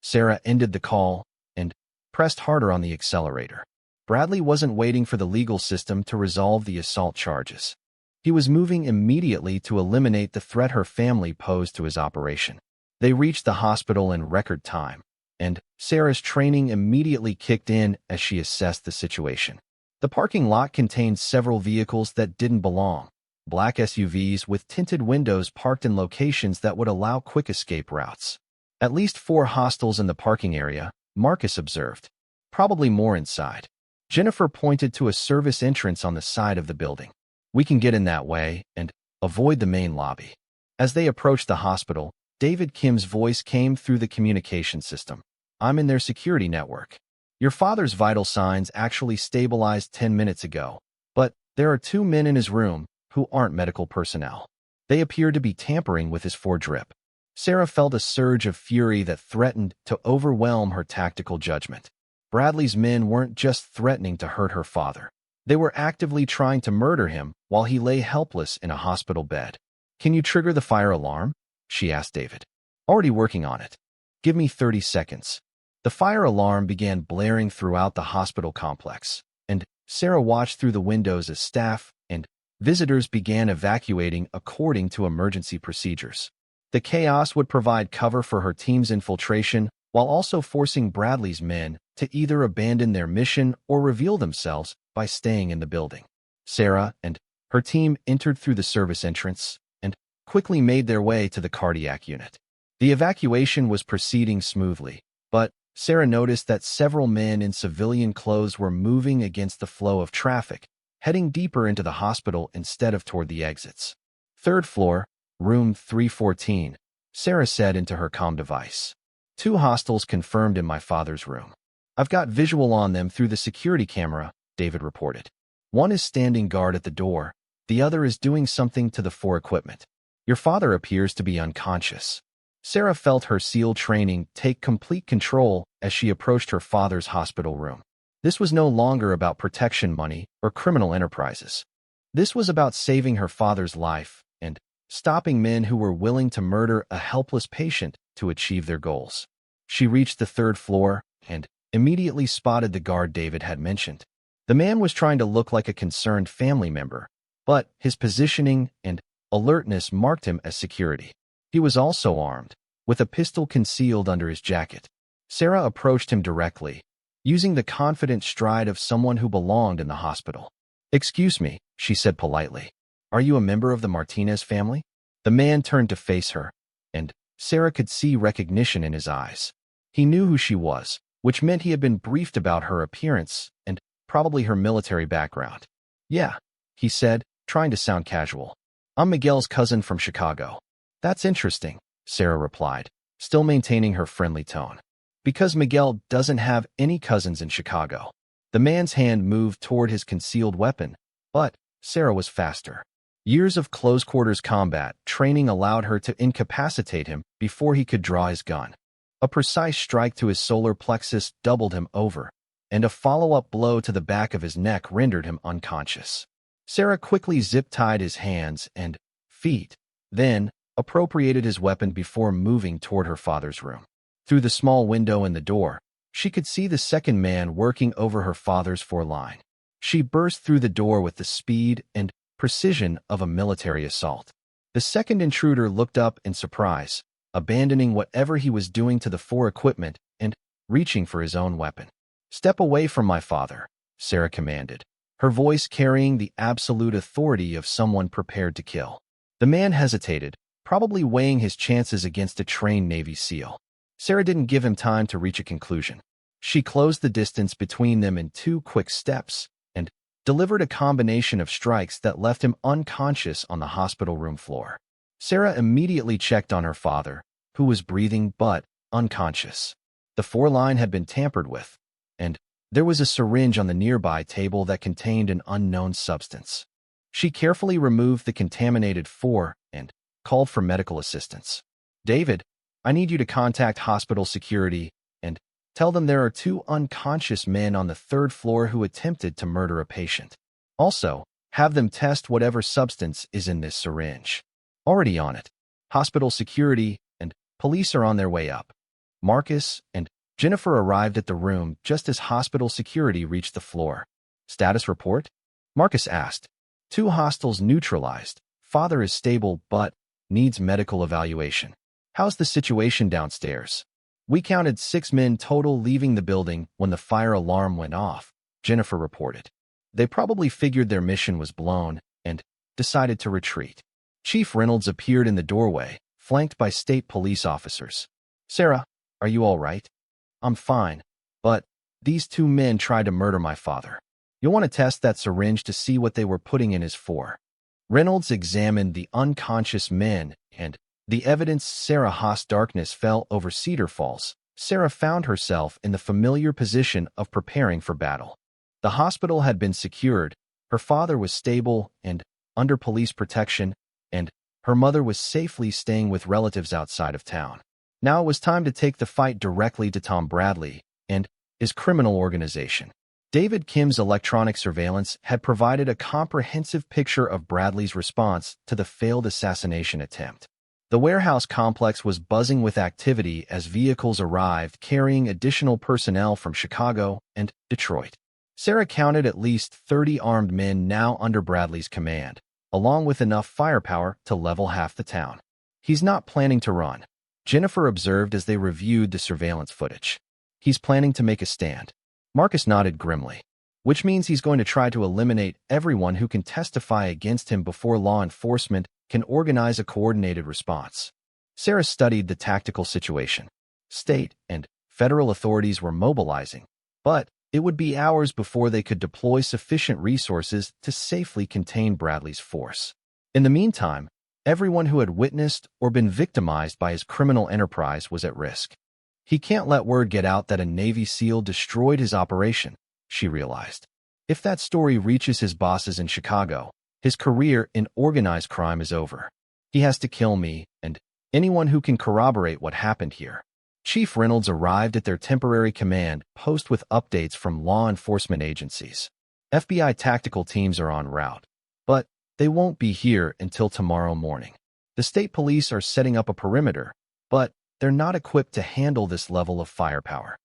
Sarah ended the call and pressed harder on the accelerator. Bradley wasn't waiting for the legal system to resolve the assault charges. He was moving immediately to eliminate the threat her family posed to his operation. They reached the hospital in record time, and Sarah's training immediately kicked in as she assessed the situation. The parking lot contained several vehicles that didn't belong. Black SUVs with tinted windows parked in locations that would allow quick escape routes. At least 4 hostels in the parking area, Marcus observed. Probably more inside. Jennifer pointed to a service entrance on the side of the building. We can get in that way and avoid the main lobby. As they approached the hospital, David Kim's voice came through the communication system. I'm in their security network. Your father's vital signs actually stabilized 10 minutes ago, but there are 2 men in his room who aren't medical personnel. They appear to be tampering with his drip. Sarah felt a surge of fury that threatened to overwhelm her tactical judgment. Bradley's men weren't just threatening to hurt her father. They were actively trying to murder him while he lay helpless in a hospital bed. Can you trigger the fire alarm? She asked David. Already working on it. Give me 30 seconds. The fire alarm began blaring throughout the hospital complex, and Sarah watched through the windows as staff and visitors began evacuating according to emergency procedures. The chaos would provide cover for her team's infiltration while also forcing Bradley's men to either abandon their mission or reveal themselves by staying in the building. Sarah and her team entered through the service entrance and quickly made their way to the cardiac unit. The evacuation was proceeding smoothly, but Sarah noticed that several men in civilian clothes were moving against the flow of traffic, heading deeper into the hospital instead of toward the exits. Third floor, room 314, Sarah said into her comm device. 2 hostiles confirmed in my father's room. I've got visual on them through the security camera, David reported. One is standing guard at the door, the other is doing something to the 4 equipment. Your father appears to be unconscious. Sarah felt her SEAL training take complete control as she approached her father's hospital room. This was no longer about protection money or criminal enterprises. This was about saving her father's life and stopping men who were willing to murder a helpless patient to achieve their goals. She reached the 3rd floor and immediately spotted the guard David had mentioned. The man was trying to look like a concerned family member, but his positioning and alertness marked him as security. He was also armed, with a pistol concealed under his jacket. Sarah approached him directly, using the confident stride of someone who belonged in the hospital. "Excuse me," she said politely. "Are you a member of the Martinez family?" The man turned to face her, and Sarah could see recognition in his eyes. He knew who she was, which meant he had been briefed about her appearance and probably her military background. "Yeah," he said, trying to sound casual. "I'm Miguel's cousin from Chicago." "That's interesting," Sarah replied, still maintaining her friendly tone. "Because Miguel doesn't have any cousins in Chicago." The man's hand moved toward his concealed weapon, but Sarah was faster. Years of close-quarters combat training allowed her to incapacitate him before he could draw his gun. A precise strike to his solar plexus doubled him over, and a follow-up blow to the back of his neck rendered him unconscious. Sarah quickly zip-tied his hands and feet, then appropriated his weapon before moving toward her father's room. Through the small window in the door, she could see the second man working over her father's foreline. She burst through the door with the speed and precision of a military assault. The second intruder looked up in surprise, abandoning whatever he was doing to the 4 equipment and reaching for his own weapon. "Step away from my father," Sarah commanded, her voice carrying the absolute authority of someone prepared to kill. The man hesitated, probably weighing his chances against a trained Navy SEAL. Sarah didn't give him time to reach a conclusion. She closed the distance between them in 2 quick steps and delivered a combination of strikes that left him unconscious on the hospital room floor. Sarah immediately checked on her father, who was breathing but unconscious. The foreline had been tampered with, and there was a syringe on the nearby table that contained an unknown substance. She carefully removed the contaminated 4 and called for medical assistance. "David, I need you to contact hospital security and tell them there are 2 unconscious men on the 3rd floor who attempted to murder a patient. Also, have them test whatever substance is in this syringe." "Already on it. Hospital security and police are on their way up." Marcus and Jennifer arrived at the room just as hospital security reached the floor. "Status report?" Marcus asked. 2 hostiles neutralized. Father is stable but needs medical evaluation. How's the situation downstairs? We counted 6 men total leaving the building when the fire alarm went off, Jennifer reported. They probably figured their mission was blown and decided to retreat. Chief Reynolds appeared in the doorway, flanked by state police officers. "Sarah, are you all right?" "I'm fine, but these 2 men tried to murder my father. You'll want to test that syringe to see what they were putting in his 4. Reynolds examined the unconscious men and the evidence. Sarah Haas. Darkness fell over Cedar Falls. Sarah found herself in the familiar position of preparing for battle. The hospital had been secured, her father was stable and under police protection, and her mother was safely staying with relatives outside of town. Now it was time to take the fight directly to Tom Bradley and his criminal organization. David Kim's electronic surveillance had provided a comprehensive picture of Bradley's response to the failed assassination attempt. The warehouse complex was buzzing with activity as vehicles arrived carrying additional personnel from Chicago and Detroit. Sarah counted at least 30 armed men now under Bradley's command, along with enough firepower to level half the town. He's not planning to run. Jennifer observed as they reviewed the surveillance footage. He's planning to make a stand. Marcus nodded grimly, which means he's going to try to eliminate everyone who can testify against him before law enforcement can organize a coordinated response. Sarah studied the tactical situation. State and federal authorities were mobilizing, but it would be hours before they could deploy sufficient resources to safely contain Bradley's force. In the meantime, everyone who had witnessed or been victimized by his criminal enterprise was at risk. He can't let word get out that a Navy SEAL destroyed his operation, she realized. If that story reaches his bosses in Chicago, his career in organized crime is over. He has to kill me and anyone who can corroborate what happened here. Chief Reynolds arrived at their temporary command post with updates from law enforcement agencies. FBI tactical teams are en route, but they won't be here until tomorrow morning. The state police are setting up a perimeter, but they're not equipped to handle this level of firepower.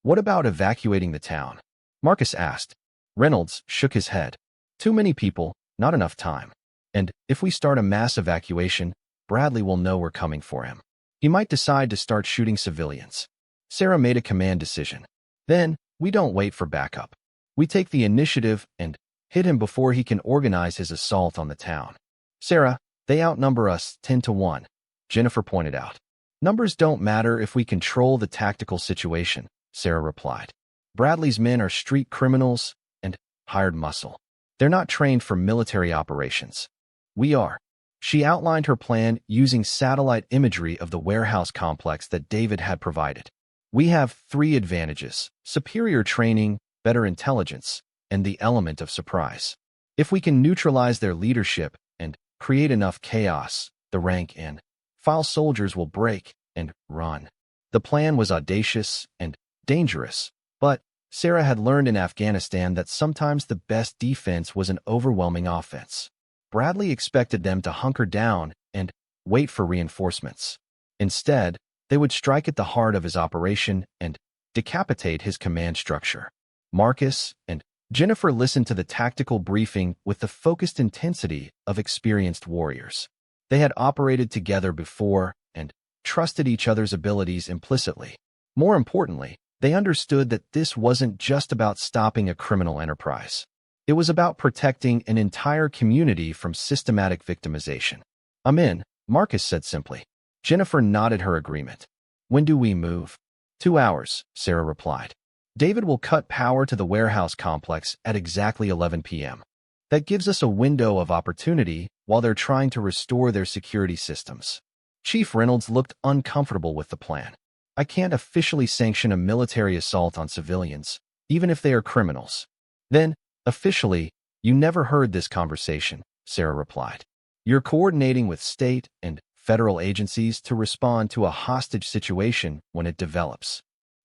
What about evacuating the town? Marcus asked. Reynolds shook his head. Too many people, not enough time. And if we start a mass evacuation, Bradley will know we're coming for him. He might decide to start shooting civilians. Sarah made a command decision. Then, we don't wait for backup. We take the initiative and hit him before he can organize his assault on the town. Sarah, they outnumber us 10-1, Jennifer pointed out. Numbers don't matter if we control the tactical situation, Sarah replied. Bradley's men are street criminals and hired muscle. They're not trained for military operations. We are. She outlined her plan using satellite imagery of the warehouse complex that David had provided. We have 3 advantages: superior training, better intelligence, and the element of surprise. If we can neutralize their leadership and create enough chaos, the rank and file soldiers will break and run. The plan was audacious and dangerous, but Sarah had learned in Afghanistan that sometimes the best defense was an overwhelming offense. Bradley expected them to hunker down and wait for reinforcements. Instead, they would strike at the heart of his operation and decapitate his command structure. Marcus and Jennifer listened to the tactical briefing with the focused intensity of experienced warriors. They had operated together before and trusted each other's abilities implicitly. More importantly, they understood that this wasn't just about stopping a criminal enterprise. It was about protecting an entire community from systematic victimization. I'm in, Marcus said simply. Jennifer nodded her agreement. When do we move? 2 hours, Sarah replied. David will cut power to the warehouse complex at exactly 11 p.m. That gives us a window of opportunity while they're trying to restore their security systems. Chief Reynolds looked uncomfortable with the plan. I can't officially sanction a military assault on civilians, even if they are criminals. Then, officially, you never heard this conversation, Sarah replied. You're coordinating with state and federal agencies to respond to a hostage situation when it develops.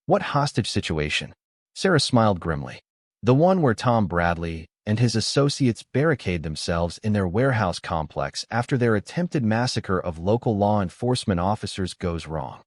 What hostage situation? Sarah smiled grimly. The one where Tom Bradley and his associates barricade themselves in their warehouse complex after their attempted massacre of local law enforcement officers goes wrong.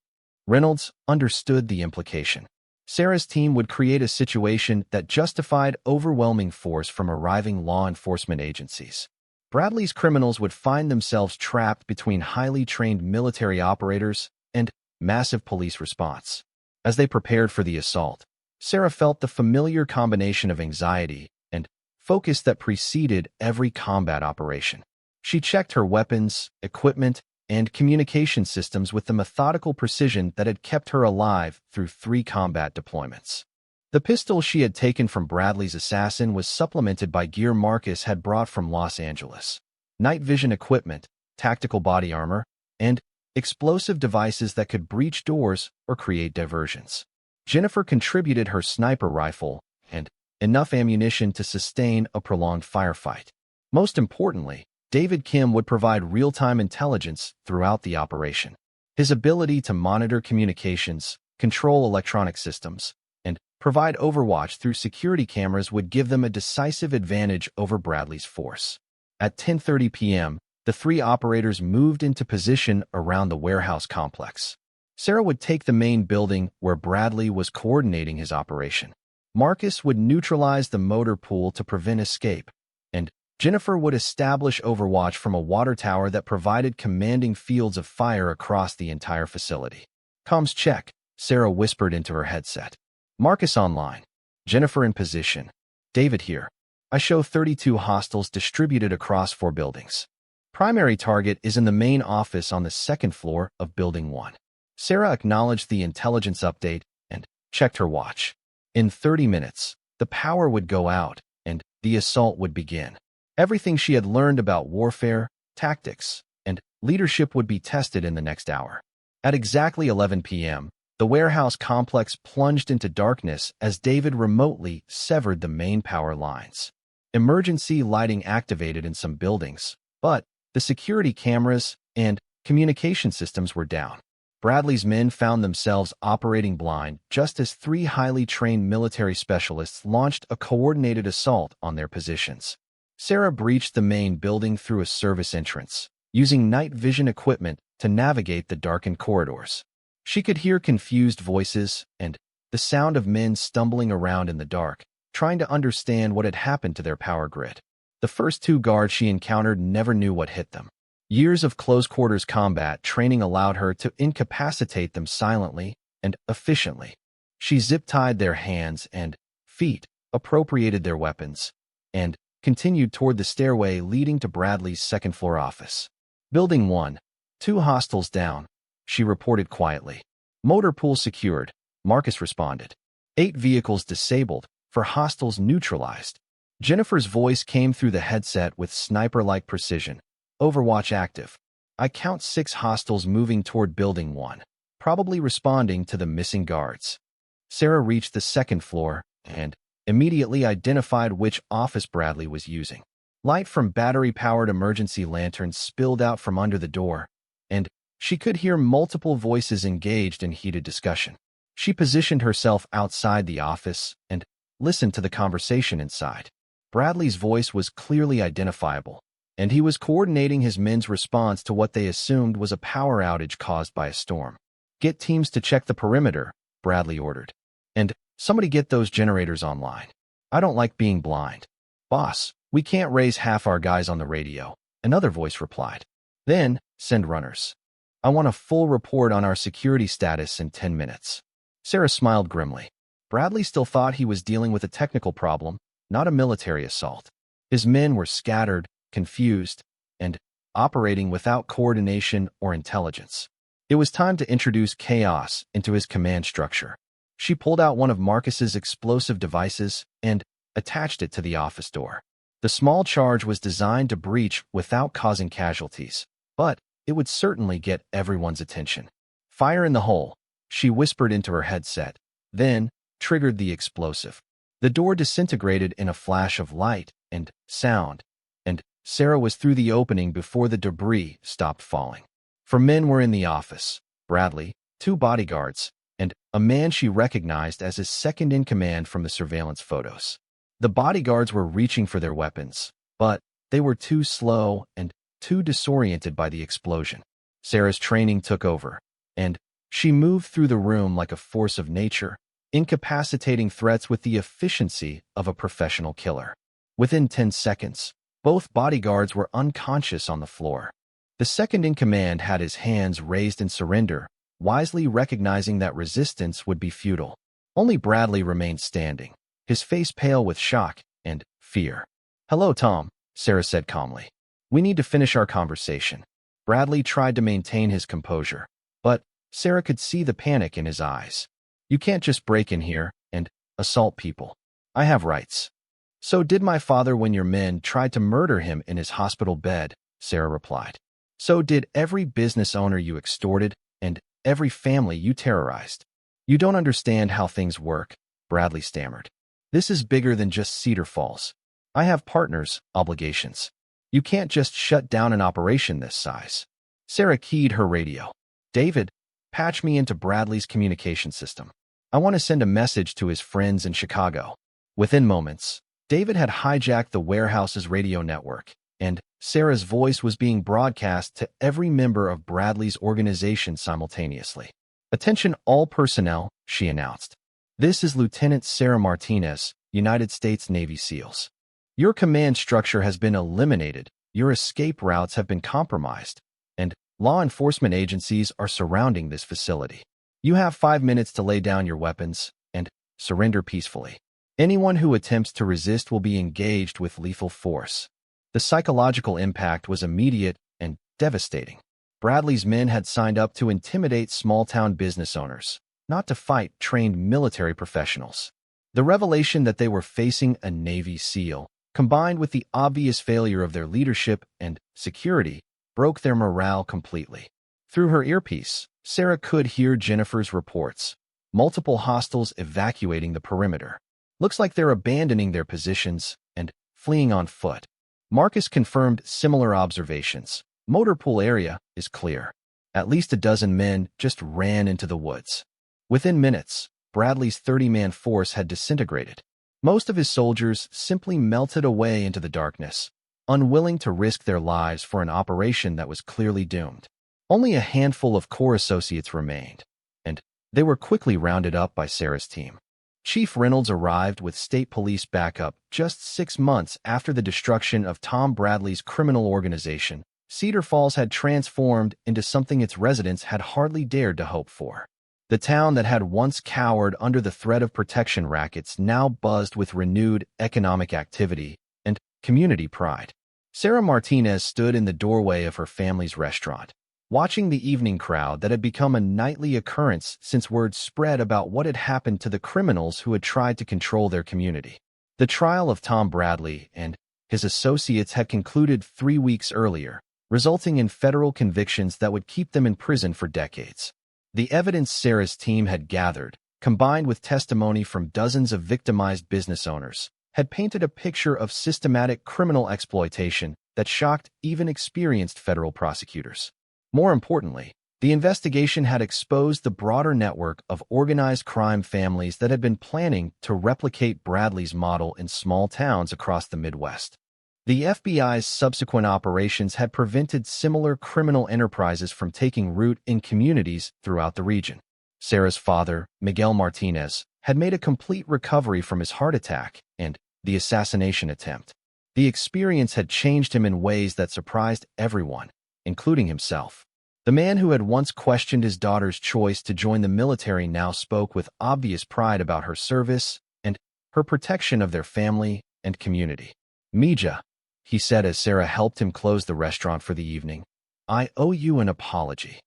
Reynolds understood the implication. Sarah's team would create a situation that justified overwhelming force from arriving law enforcement agencies. Bradley's criminals would find themselves trapped between highly trained military operators and massive police response. As they prepared for the assault, Sarah felt the familiar combination of anxiety and focus that preceded every combat operation. She checked her weapons, equipment, and communication systems with the methodical precision that had kept her alive through 3 combat deployments. The pistol she had taken from Bradley's assassin was supplemented by gear Marcus had brought from Los Angeles: night vision equipment, tactical body armor, and explosive devices that could breach doors or create diversions. Jennifer contributed her sniper rifle and enough ammunition to sustain a prolonged firefight. Most importantly, David Kim would provide real-time intelligence throughout the operation. His ability to monitor communications, control electronic systems, and provide overwatch through security cameras would give them a decisive advantage over Bradley's force. At 10:30 p.m., the 3 operators moved into position around the warehouse complex. Sarah would take the main building where Bradley was coordinating his operation. Marcus would neutralize the motor pool to prevent escape, and Jennifer would establish overwatch from a water tower that provided commanding fields of fire across the entire facility. Comms check, Sarah whispered into her headset. Marcus online. Jennifer in position. David here. I show 32 hostiles distributed across 4 buildings. Primary target is in the main office on the 2nd floor of Building 1. Sarah acknowledged the intelligence update and checked her watch. In 30 minutes, the power would go out and the assault would begin. Everything she had learned about warfare, tactics, and leadership would be tested in the next hour. At exactly 11 p.m., the warehouse complex plunged into darkness as David remotely severed the main power lines. Emergency lighting activated in some buildings, but the security cameras and communication systems were down. Bradley's men found themselves operating blind just as 3 highly trained military specialists launched a coordinated assault on their positions. Sarah breached the main building through a service entrance, using night vision equipment to navigate the darkened corridors. She could hear confused voices and the sound of men stumbling around in the dark, trying to understand what had happened to their power grid. The first 2 guards she encountered never knew what hit them. Years of close-quarters combat training allowed her to incapacitate them silently and efficiently. She zip-tied their hands and feet, appropriated their weapons, and continued toward the stairway leading to Bradley's 2nd-floor office. Building 1, 2 hostiles down, she reported quietly. Motor pool secured, Marcus responded. 8 vehicles disabled, for hostiles neutralized. Jennifer's voice came through the headset with sniper-like precision. Overwatch active. I count 6 hostiles moving toward Building 1, probably responding to the missing guards. Sarah reached the 2nd floor and immediately identified which office Bradley was using. Light from battery-powered emergency lanterns spilled out from under the door, and she could hear multiple voices engaged in heated discussion. She positioned herself outside the office and listened to the conversation inside. Bradley's voice was clearly identifiable, and he was coordinating his men's response to what they assumed was a power outage caused by a storm. Get teams to check the perimeter, Bradley ordered. And somebody get those generators online. I don't like being blind. Boss, we can't raise half our guys on the radio, another voice replied. Then, send runners. I want a full report on our security status in 10 minutes. Sarah smiled grimly. Bradley still thought he was dealing with a technical problem, not a military assault. His men were scattered, confused, and operating without coordination or intelligence. It was time to introduce chaos into his command structure. She pulled out one of Marcus's explosive devices and attached it to the office door. The small charge was designed to breach without causing casualties, but it would certainly get everyone's attention. Fire in the hole, she whispered into her headset, then triggered the explosive. The door disintegrated in a flash of light and sound, and Sarah was through the opening before the debris stopped falling. 4 men were in the office: Bradley, 2 bodyguards, and a man she recognized as his second-in-command from the surveillance photos. The bodyguards were reaching for their weapons, but they were too slow and too disoriented by the explosion. Sarah's training took over, and she moved through the room like a force of nature, incapacitating threats with the efficiency of a professional killer. Within 10 seconds, both bodyguards were unconscious on the floor. The second-in-command had his hands raised in surrender, wisely recognizing that resistance would be futile. Only Bradley remained standing, his face pale with shock and fear. "Hello, Tom," Sarah said calmly. "We need to finish our conversation." Bradley tried to maintain his composure, but Sarah could see the panic in his eyes. "You can't just break in here and assault people. I have rights." "So did my father when your men tried to murder him in his hospital bed," Sarah replied. "So did every business owner you extorted and every family you terrorized." "You don't understand how things work," Bradley stammered. "This is bigger than just Cedar Falls. I have partners, obligations. You can't just shut down an operation this size." Sarah keyed her radio. "David, patch me into Bradley's communication system. I want to send a message to his friends in Chicago." Within moments, David had hijacked the warehouse's radio network, and Sarah's voice was being broadcast to every member of Bradley's organization simultaneously. "Attention all personnel," she announced. "This is Lieutenant Sarah Martinez, United States Navy SEALs. Your command structure has been eliminated, your escape routes have been compromised, and law enforcement agencies are surrounding this facility. You have 5 minutes to lay down your weapons and surrender peacefully. Anyone who attempts to resist will be engaged with lethal force. The psychological impact was immediate and devastating. Bradley's men had signed up to intimidate small-town business owners, not to fight trained military professionals. The revelation that they were facing a Navy SEAL, combined with the obvious failure of their leadership and security, broke their morale completely. Through her earpiece, Sarah could hear Jennifer's reports. Multiple hostiles evacuating the perimeter. Looks like they're abandoning their positions and fleeing on foot. Marcus confirmed similar observations. Motor pool area is clear. At least a dozen men just ran into the woods. Within minutes, Bradley's 30-man force had disintegrated. Most of his soldiers simply melted away into the darkness, unwilling to risk their lives for an operation that was clearly doomed. Only a handful of core associates remained, and they were quickly rounded up by Sarah's team. Chief Reynolds arrived with state police backup just 6 months after the destruction of Tom Bradley's criminal organization. Cedar Falls had transformed into something its residents had hardly dared to hope for. The town that had once cowered under the threat of protection rackets now buzzed with renewed economic activity and community pride. Sarah Martinez stood in the doorway of her family's restaurant, watching the evening crowd that had become a nightly occurrence since word spread about what had happened to the criminals who had tried to control their community. The trial of Tom Bradley and his associates had concluded 3 weeks earlier, resulting in federal convictions that would keep them in prison for decades. The evidence Sarah's team had gathered, combined with testimony from dozens of victimized business owners, had painted a picture of systematic criminal exploitation that shocked even experienced federal prosecutors. More importantly, the investigation had exposed the broader network of organized crime families that had been planning to replicate Bradley's model in small towns across the Midwest. The FBI's subsequent operations had prevented similar criminal enterprises from taking root in communities throughout the region. Sarah's father, Miguel Martinez, had made a complete recovery from his heart attack and the assassination attempt. The experience had changed him in ways that surprised everyone, including himself. The man who had once questioned his daughter's choice to join the military now spoke with obvious pride about her service and her protection of their family and community. "Mija," he said as Sarah helped him close the restaurant for the evening, "I owe you an apology."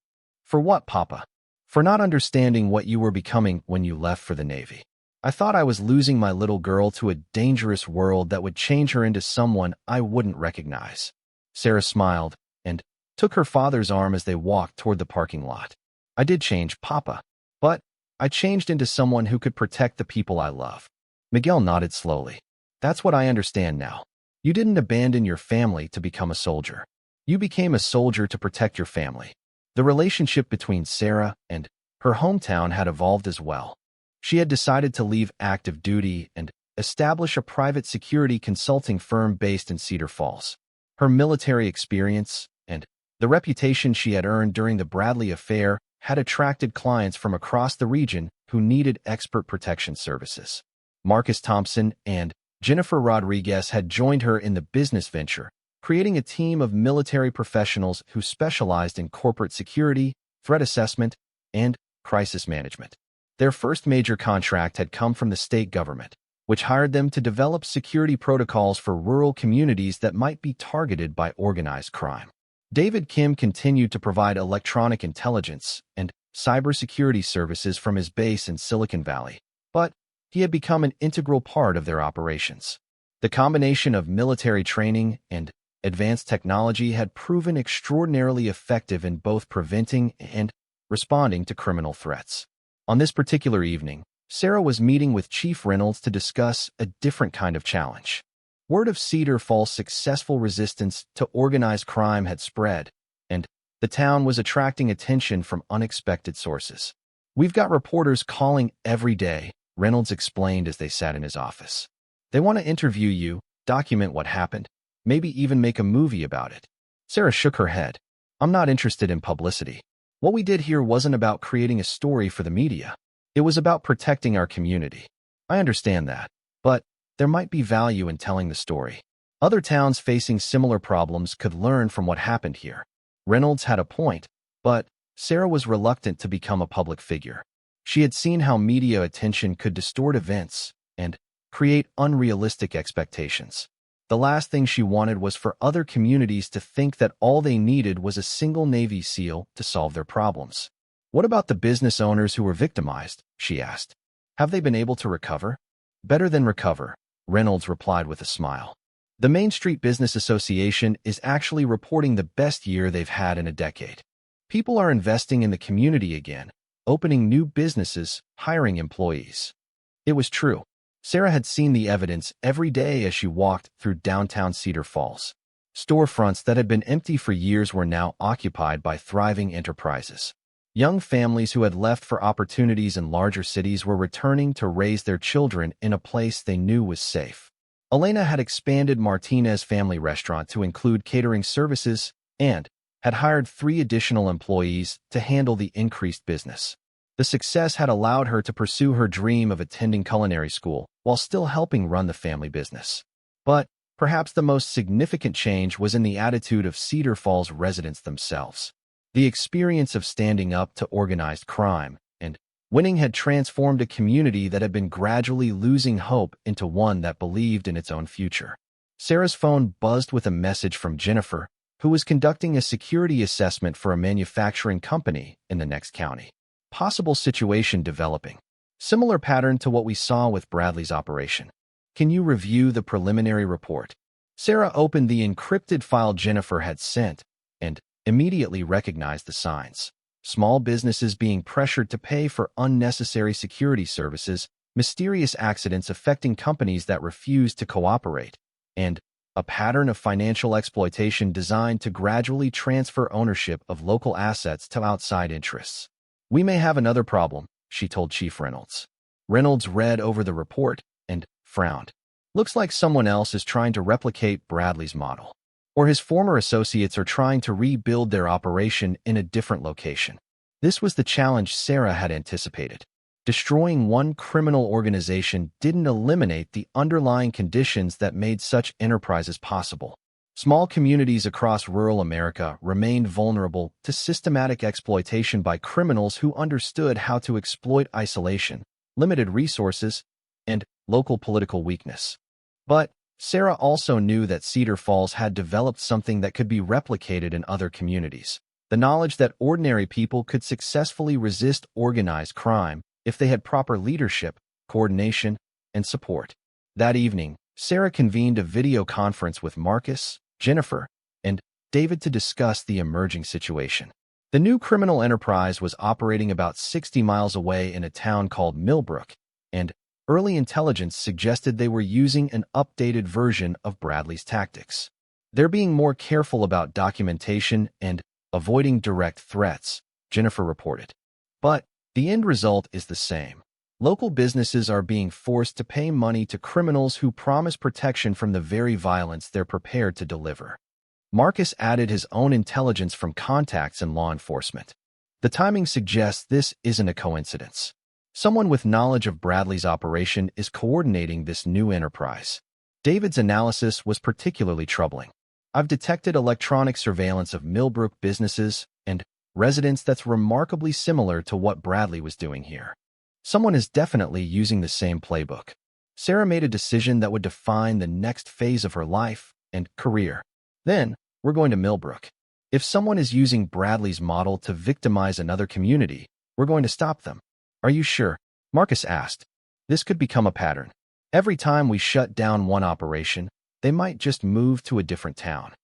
"For what, Papa?" "For not understanding what you were becoming when you left for the Navy. I thought I was losing my little girl to a dangerous world that would change her into someone I wouldn't recognize." Sarah smiled and took her father's arm as they walked toward the parking lot. "I did change, Papa. But I changed into someone who could protect the people I love." Miguel nodded slowly. "That's what I understand now. You didn't abandon your family to become a soldier. You became a soldier to protect your family." The relationship between Sarah and her hometown had evolved as well. She had decided to leave active duty and establish a private security consulting firm based in Cedar Falls. Her military experience and the reputation she had earned during the Bradley affair had attracted clients from across the region who needed expert protection services. Marcus Thompson and Jennifer Rodriguez had joined her in the business venture, creating a team of military professionals who specialized in corporate security, threat assessment, and crisis management. Their first major contract had come from the state government, which hired them to develop security protocols for rural communities that might be targeted by organized crime. David Kim continued to provide electronic intelligence and cybersecurity services from his base in Silicon Valley, but he had become an integral part of their operations. The combination of military training and advanced technology had proven extraordinarily effective in both preventing and responding to criminal threats. On this particular evening, Sarah was meeting with Chief Reynolds to discuss a different kind of challenge. Word of Cedar Falls' successful resistance to organized crime had spread, and the town was attracting attention from unexpected sources. "We've got reporters calling every day," Reynolds explained as they sat in his office. "They want to interview you, document what happened, maybe even make a movie about it." Sarah shook her head. "I'm not interested in publicity. What we did here wasn't about creating a story for the media. It was about protecting our community." "I understand that, but there might be value in telling the story. Other towns facing similar problems could learn from what happened here. Reynolds had a point, but Sarah was reluctant to become a public figure. She had seen how media attention could distort events and create unrealistic expectations. The last thing she wanted was for other communities to think that all they needed was a single Navy SEAL to solve their problems. "What about the business owners who were victimized?" she asked. "Have they been able to recover?" "Better than recover," Reynolds replied with a smile. "The Main Street Business Association is actually reporting the best year they've had in a decade. People are investing in the community again, opening new businesses, hiring employees." It was true. Sarah had seen the evidence every day as she walked through downtown Cedar Falls. Storefronts that had been empty for years were now occupied by thriving enterprises. Young families who had left for opportunities in larger cities were returning to raise their children in a place they knew was safe. Elena had expanded Martinez Family Restaurant to include catering services and had hired 3 additional employees to handle the increased business. The success had allowed her to pursue her dream of attending culinary school while still helping run the family business. But perhaps the most significant change was in the attitude of Cedar Falls residents themselves. The experience of standing up to organized crime and winning had transformed a community that had been gradually losing hope into one that believed in its own future. Sarah's phone buzzed with a message from Jennifer, who was conducting a security assessment for a manufacturing company in the next county. Possible situation developing. Similar pattern to what we saw with Bradley's operation. "Can you review the preliminary report?" Sarah opened the encrypted file Jennifer had sent and immediately recognized the signs. Small businesses being pressured to pay for unnecessary security services, mysterious accidents affecting companies that refused to cooperate, and a pattern of financial exploitation designed to gradually transfer ownership of local assets to outside interests. "We may have another problem," she told Chief Reynolds. Reynolds read over the report and frowned. "Looks like someone else is trying to replicate Bradley's model. Or his former associates are trying to rebuild their operation in a different location." This was the challenge Sarah had anticipated. Destroying one criminal organization didn't eliminate the underlying conditions that made such enterprises possible. Small communities across rural America remained vulnerable to systematic exploitation by criminals who understood how to exploit isolation, limited resources, and local political weakness. But Sarah also knew that Cedar Falls had developed something that could be replicated in other communities. The knowledge that ordinary people could successfully resist organized crime if they had proper leadership, coordination, and support. That evening, Sarah convened a video conference with Marcus, Jennifer, and David to discuss the emerging situation. The new criminal enterprise was operating about 60 miles away in a town called Millbrook, and early intelligence suggested they were using an updated version of Bradley's tactics. "They're being more careful about documentation and avoiding direct threats," Jennifer reported. "But the end result is the same. Local businesses are being forced to pay money to criminals who promise protection from the very violence they're prepared to deliver." Marcus added his own intelligence from contacts in law enforcement. "The timing suggests this isn't a coincidence. Someone with knowledge of Bradley's operation is coordinating this new enterprise." David's analysis was particularly troubling. "I've detected electronic surveillance of Millbrook businesses and residents that's remarkably similar to what Bradley was doing here. Someone is definitely using the same playbook." Sarah made a decision that would define the next phase of her life and career. "Then, we're going to Millbrook. If someone is using Bradley's model to victimize another community, we're going to stop them." "Are you sure?" Marcus asked. "This could become a pattern. Every time we shut down one operation, they might just move to a different town.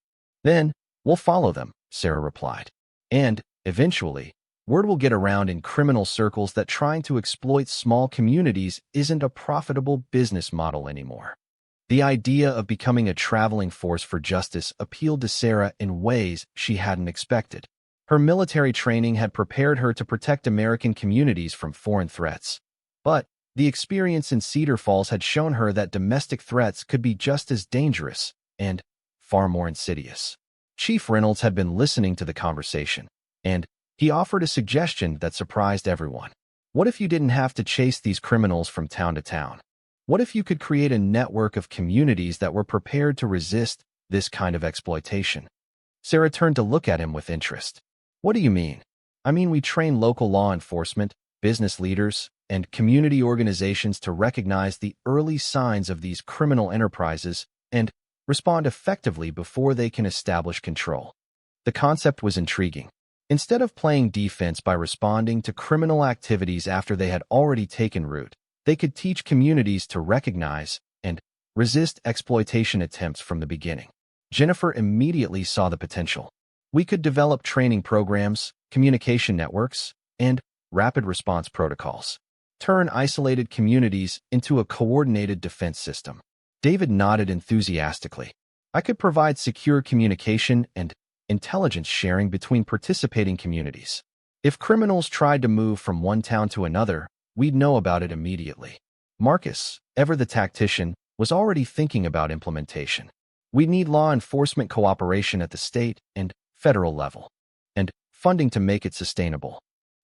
Then, we'll follow them," Sarah replied. "And, eventually, word will get around in criminal circles that trying to exploit small communities isn't a profitable business model anymore." The idea of becoming a traveling force for justice appealed to Sarah in ways she hadn't expected. Her military training had prepared her to protect American communities from foreign threats. But the experience in Cedar Falls had shown her that domestic threats could be just as dangerous and far more insidious. Chief Reynolds had been listening to the conversation, and he offered a suggestion that surprised everyone. "What if you didn't have to chase these criminals from town to town? What if you could create a network of communities that were prepared to resist this kind of exploitation? Sarah turned to look at him with interest. What do you mean? I mean, we train local law enforcement, business leaders, and community organizations to recognize the early signs of these criminal enterprises and respond effectively before they can establish control. The concept was intriguing. Instead of playing defense by responding to criminal activities after they had already taken root, they could teach communities to recognize and resist exploitation attempts from the beginning. Jennifer immediately saw the potential. We could develop training programs, communication networks, and rapid response protocols. Turn isolated communities into a coordinated defense system. David nodded enthusiastically. I could provide secure communication and intelligence sharing between participating communities. If criminals tried to move from one town to another, we'd know about it immediately. Marcus, ever the tactician, was already thinking about implementation. We need law enforcement cooperation at the state and federal level, and funding to make it sustainable.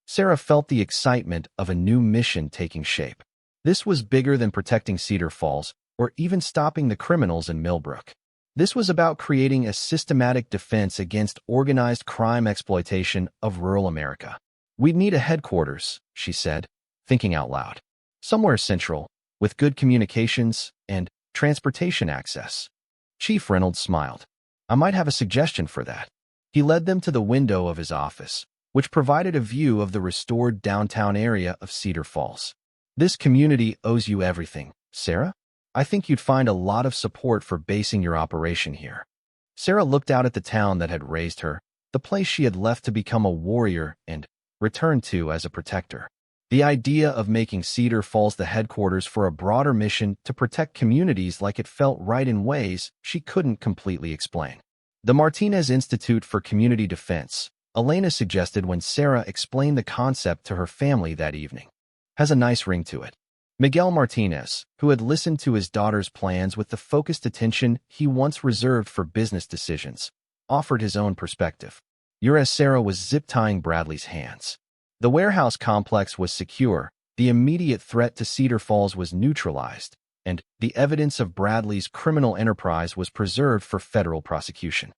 Sarah felt the excitement of a new mission taking shape. This was bigger than protecting Cedar Falls or even stopping the criminals in Millbrook. This was about creating a systematic defense against organized crime exploitation of rural America. We'd need a headquarters, she said, thinking out loud. Somewhere central, with good communications and transportation access. Chief Reynolds smiled. I might have a suggestion for that. He led them to the window of his office, which provided a view of the restored downtown area of Cedar Falls. This community owes you everything, Sarah. I think you'd find a lot of support for basing your operation here. Sarah looked out at the town that had raised her, the place she had left to become a warrior and returned to as a protector. The idea of making Cedar Falls the headquarters for a broader mission to protect communities like it felt right in ways she couldn't completely explain. The Martinez Institute for Community Defense, Elena suggested when Sarah explained the concept to her family that evening, has a nice ring to it. Miguel Martinez, who had listened to his daughter's plans with the focused attention he once reserved for business decisions, offered his own perspective. As Sarah was zip-tying Bradley's hands. The warehouse complex was secure, the immediate threat to Cedar Falls was neutralized, and the evidence of Bradley's criminal enterprise was preserved for federal prosecution.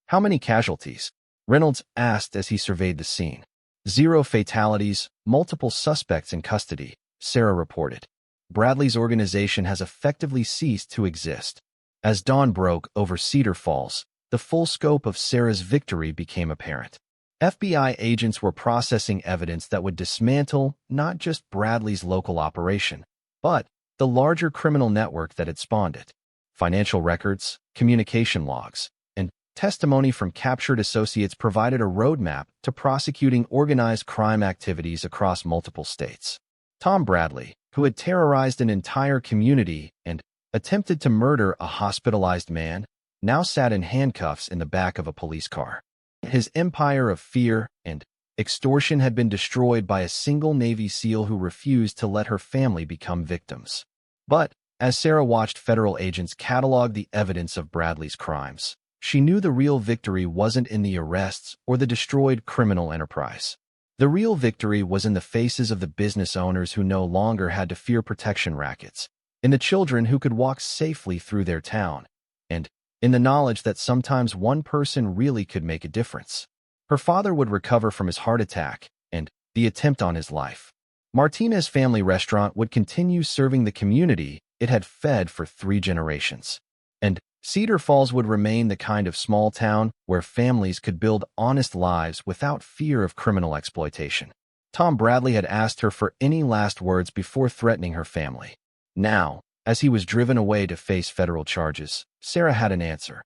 How many casualties? Reynolds asked as he surveyed the scene. 0 fatalities, multiple suspects in custody, Sarah reported. Bradley's organization has effectively ceased to exist. As dawn broke over Cedar Falls, the full scope of Sarah's victory became apparent. FBI agents were processing evidence that would dismantle not just Bradley's local operation, but the larger criminal network that had spawned it. Financial records, communication logs, and testimony from captured associates provided a roadmap to prosecuting organized crime activities across multiple states. Tom Bradley, who had terrorized an entire community and attempted to murder a hospitalized man, now sat in handcuffs in the back of a police car. His empire of fear and extortion had been destroyed by a single Navy SEAL who refused to let her family become victims. But, as Sarah watched federal agents catalog the evidence of Bradley's crimes, she knew the real victory wasn't in the arrests or the destroyed criminal enterprise. The real victory was in the faces of the business owners who no longer had to fear protection rackets, in the children who could walk safely through their town, and in the knowledge that sometimes one person really could make a difference. Her father would recover from his heart attack and the attempt on his life. Martinez Family Restaurant would continue serving the community it had fed for 3 generations. And Cedar Falls would remain the kind of small town where families could build honest lives without fear of criminal exploitation. Tom Bradley had asked her for any last words before threatening her family. Now, as he was driven away to face federal charges, Sarah had an answer.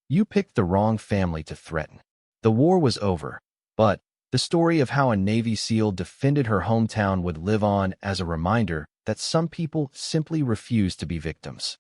You picked the wrong family to threaten. The war was over, but the story of how a Navy SEAL defended her hometown would live on as a reminder that some people simply refuse to be victims.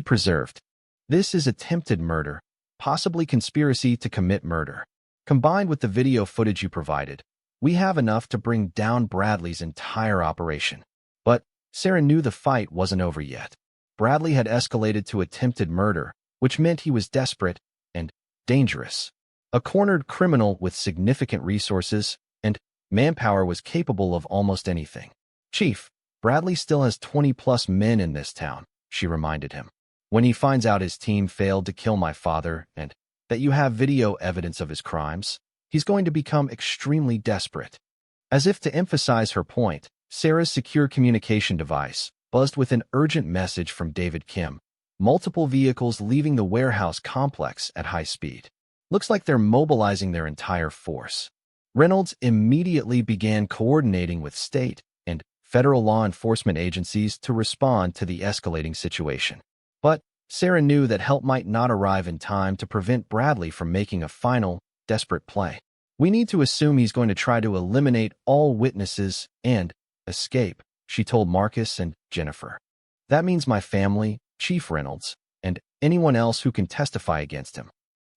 Preserved. This is attempted murder, possibly conspiracy to commit murder. Combined with the video footage you provided, we have enough to bring down Bradley's entire operation. But Sarah knew the fight wasn't over yet. Bradley had escalated to attempted murder, which meant he was desperate and dangerous. A cornered criminal with significant resources and manpower was capable of almost anything. Chief, Bradley still has 20-plus men in this town, she reminded him. When he finds out his team failed to kill my father and that you have video evidence of his crimes, he's going to become extremely desperate. As if to emphasize her point, Sarah's secure communication device buzzed with an urgent message from David Kim. Multiple vehicles leaving the warehouse complex at high speed. Looks like they're mobilizing their entire force. Reynolds immediately began coordinating with state and federal law enforcement agencies to respond to the escalating situation. But Sarah knew that help might not arrive in time to prevent Bradley from making a final, desperate play. We need to assume he's going to try to eliminate all witnesses and escape, she told Marcus and Jennifer. That means my family, Chief Reynolds, and anyone else who can testify against him.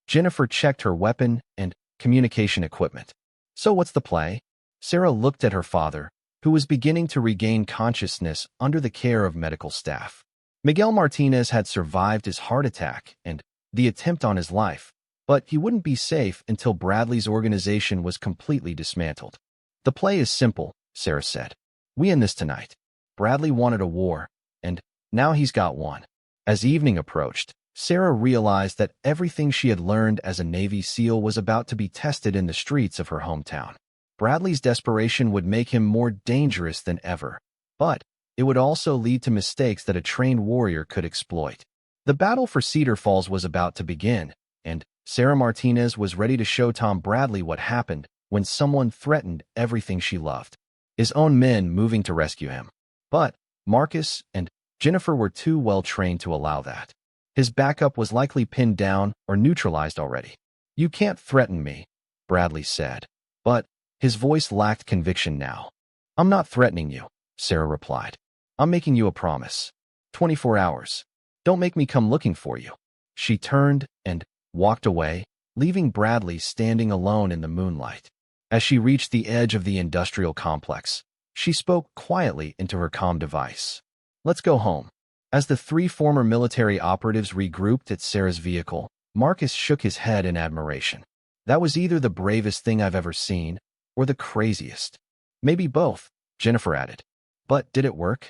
Jennifer checked her weapon and communication equipment. So what's the play? Sarah looked at her father, who was beginning to regain consciousness under the care of medical staff. Miguel Martinez had survived his heart attack and the attempt on his life, but he wouldn't be safe until Bradley's organization was completely dismantled. The play is simple, Sarah said. We end this tonight. Bradley wanted a war, and now he's got one. As evening approached, Sarah realized that everything she had learned as a Navy SEAL was about to be tested in the streets of her hometown. Bradley's desperation would make him more dangerous than ever, but it would also lead to mistakes that a trained warrior could exploit. The battle for Cedar Falls was about to begin, and Sarah Martinez was ready to show Tom Bradley what happened when someone threatened everything she loved. His own men moving to rescue him. But Marcus and Jennifer were too well trained to allow that. His backup was likely pinned down or neutralized already. You can't threaten me, Bradley said. But his voice lacked conviction now. I'm not threatening you, Sarah replied. I'm making you a promise. 24 hours. Don't make me come looking for you. She turned and walked away, leaving Bradley standing alone in the moonlight. As she reached the edge of the industrial complex, she spoke quietly into her comm device. Let's go home. As the three former military operatives regrouped at Sarah's vehicle, Marcus shook his head in admiration. That was either the bravest thing I've ever seen, or the craziest. Maybe both, Jennifer added. But did it work?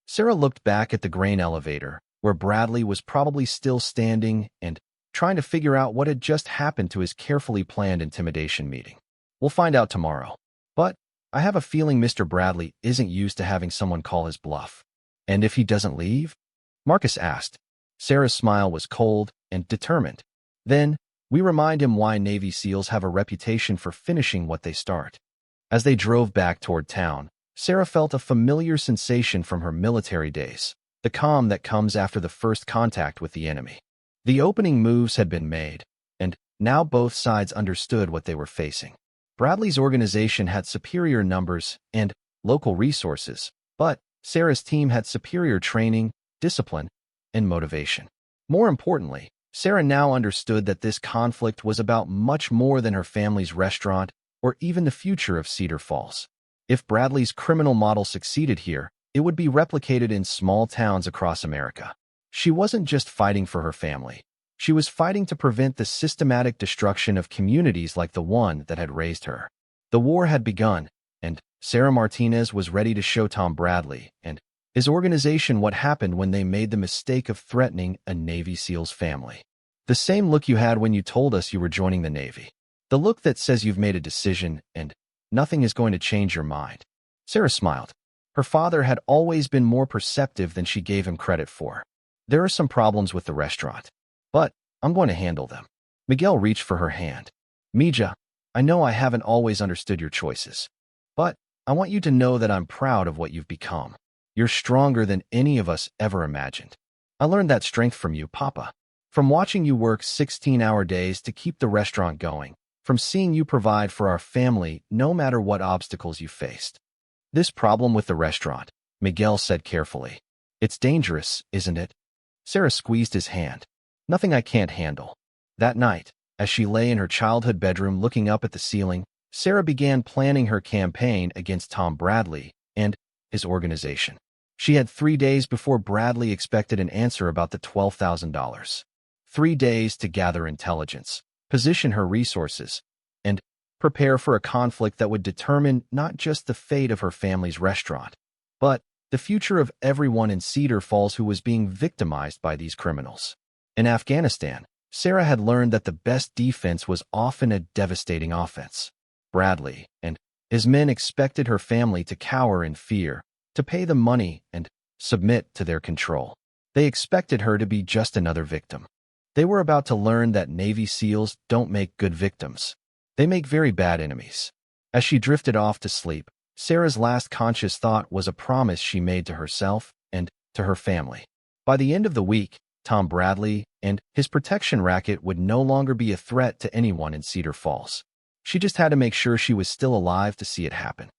Sarah looked back at the grain elevator, where Bradley was probably still standing and trying to figure out what had just happened to his carefully planned intimidation meeting. We'll find out tomorrow. But I have a feeling Mr. Bradley isn't used to having someone call his bluff. And if he doesn't leave? Marcus asked. Sarah's smile was cold and determined. Then, we remind him why Navy SEALs have a reputation for finishing what they start. As they drove back toward town, Sarah felt a familiar sensation from her military days, the calm that comes after the first contact with the enemy. The opening moves had been made, and now both sides understood what they were facing. Bradley's organization had superior numbers and local resources, but Sarah's team had superior training, discipline, and motivation. More importantly, Sarah now understood that this conflict was about much more than her family's restaurant or even the future of Cedar Falls. If Bradley's criminal model succeeded here, it would be replicated in small towns across America. She wasn't just fighting for her family. She was fighting to prevent the systematic destruction of communities like the one that had raised her. The war had begun, and Sarah Martinez was ready to show Tom Bradley and his organization what happened when they made the mistake of threatening a Navy SEAL's family. The same look you had when you told us you were joining the Navy. The look that says you've made a decision and nothing is going to change your mind. Sarah smiled. Her father had always been more perceptive than she gave him credit for. There are some problems with the restaurant, but I'm going to handle them. Miguel reached for her hand. Mija, I know I haven't always understood your choices, but I want you to know that I'm proud of what you've become. You're stronger than any of us ever imagined. I learned that strength from you, Papa. From watching you work 16-hour days to keep the restaurant going, from seeing you provide for our family no matter what obstacles you faced. This problem with the restaurant, Miguel said carefully. It's dangerous, isn't it? Sarah squeezed his hand. Nothing I can't handle. That night, as she lay in her childhood bedroom looking up at the ceiling, Sarah began planning her campaign against Tom Bradley and his organization. She had 3 days before Bradley expected an answer about the $12,000. 3 days to gather intelligence, position her resources, and prepare for a conflict that would determine not just the fate of her family's restaurant, but the future of everyone in Cedar Falls who was being victimized by these criminals. In Afghanistan, Sarah had learned that the best defense was often a devastating offense. Bradley and his men expected her family to cower in fear, to pay them money and submit to their control. They expected her to be just another victim. They were about to learn that Navy SEALs don't make good victims. They make very bad enemies. As she drifted off to sleep, Sarah's last conscious thought was a promise she made to herself and to her family. By the end of the week, Tom Bradley and his protection racket would no longer be a threat to anyone in Cedar Falls. She just had to make sure she was still alive to see it happen.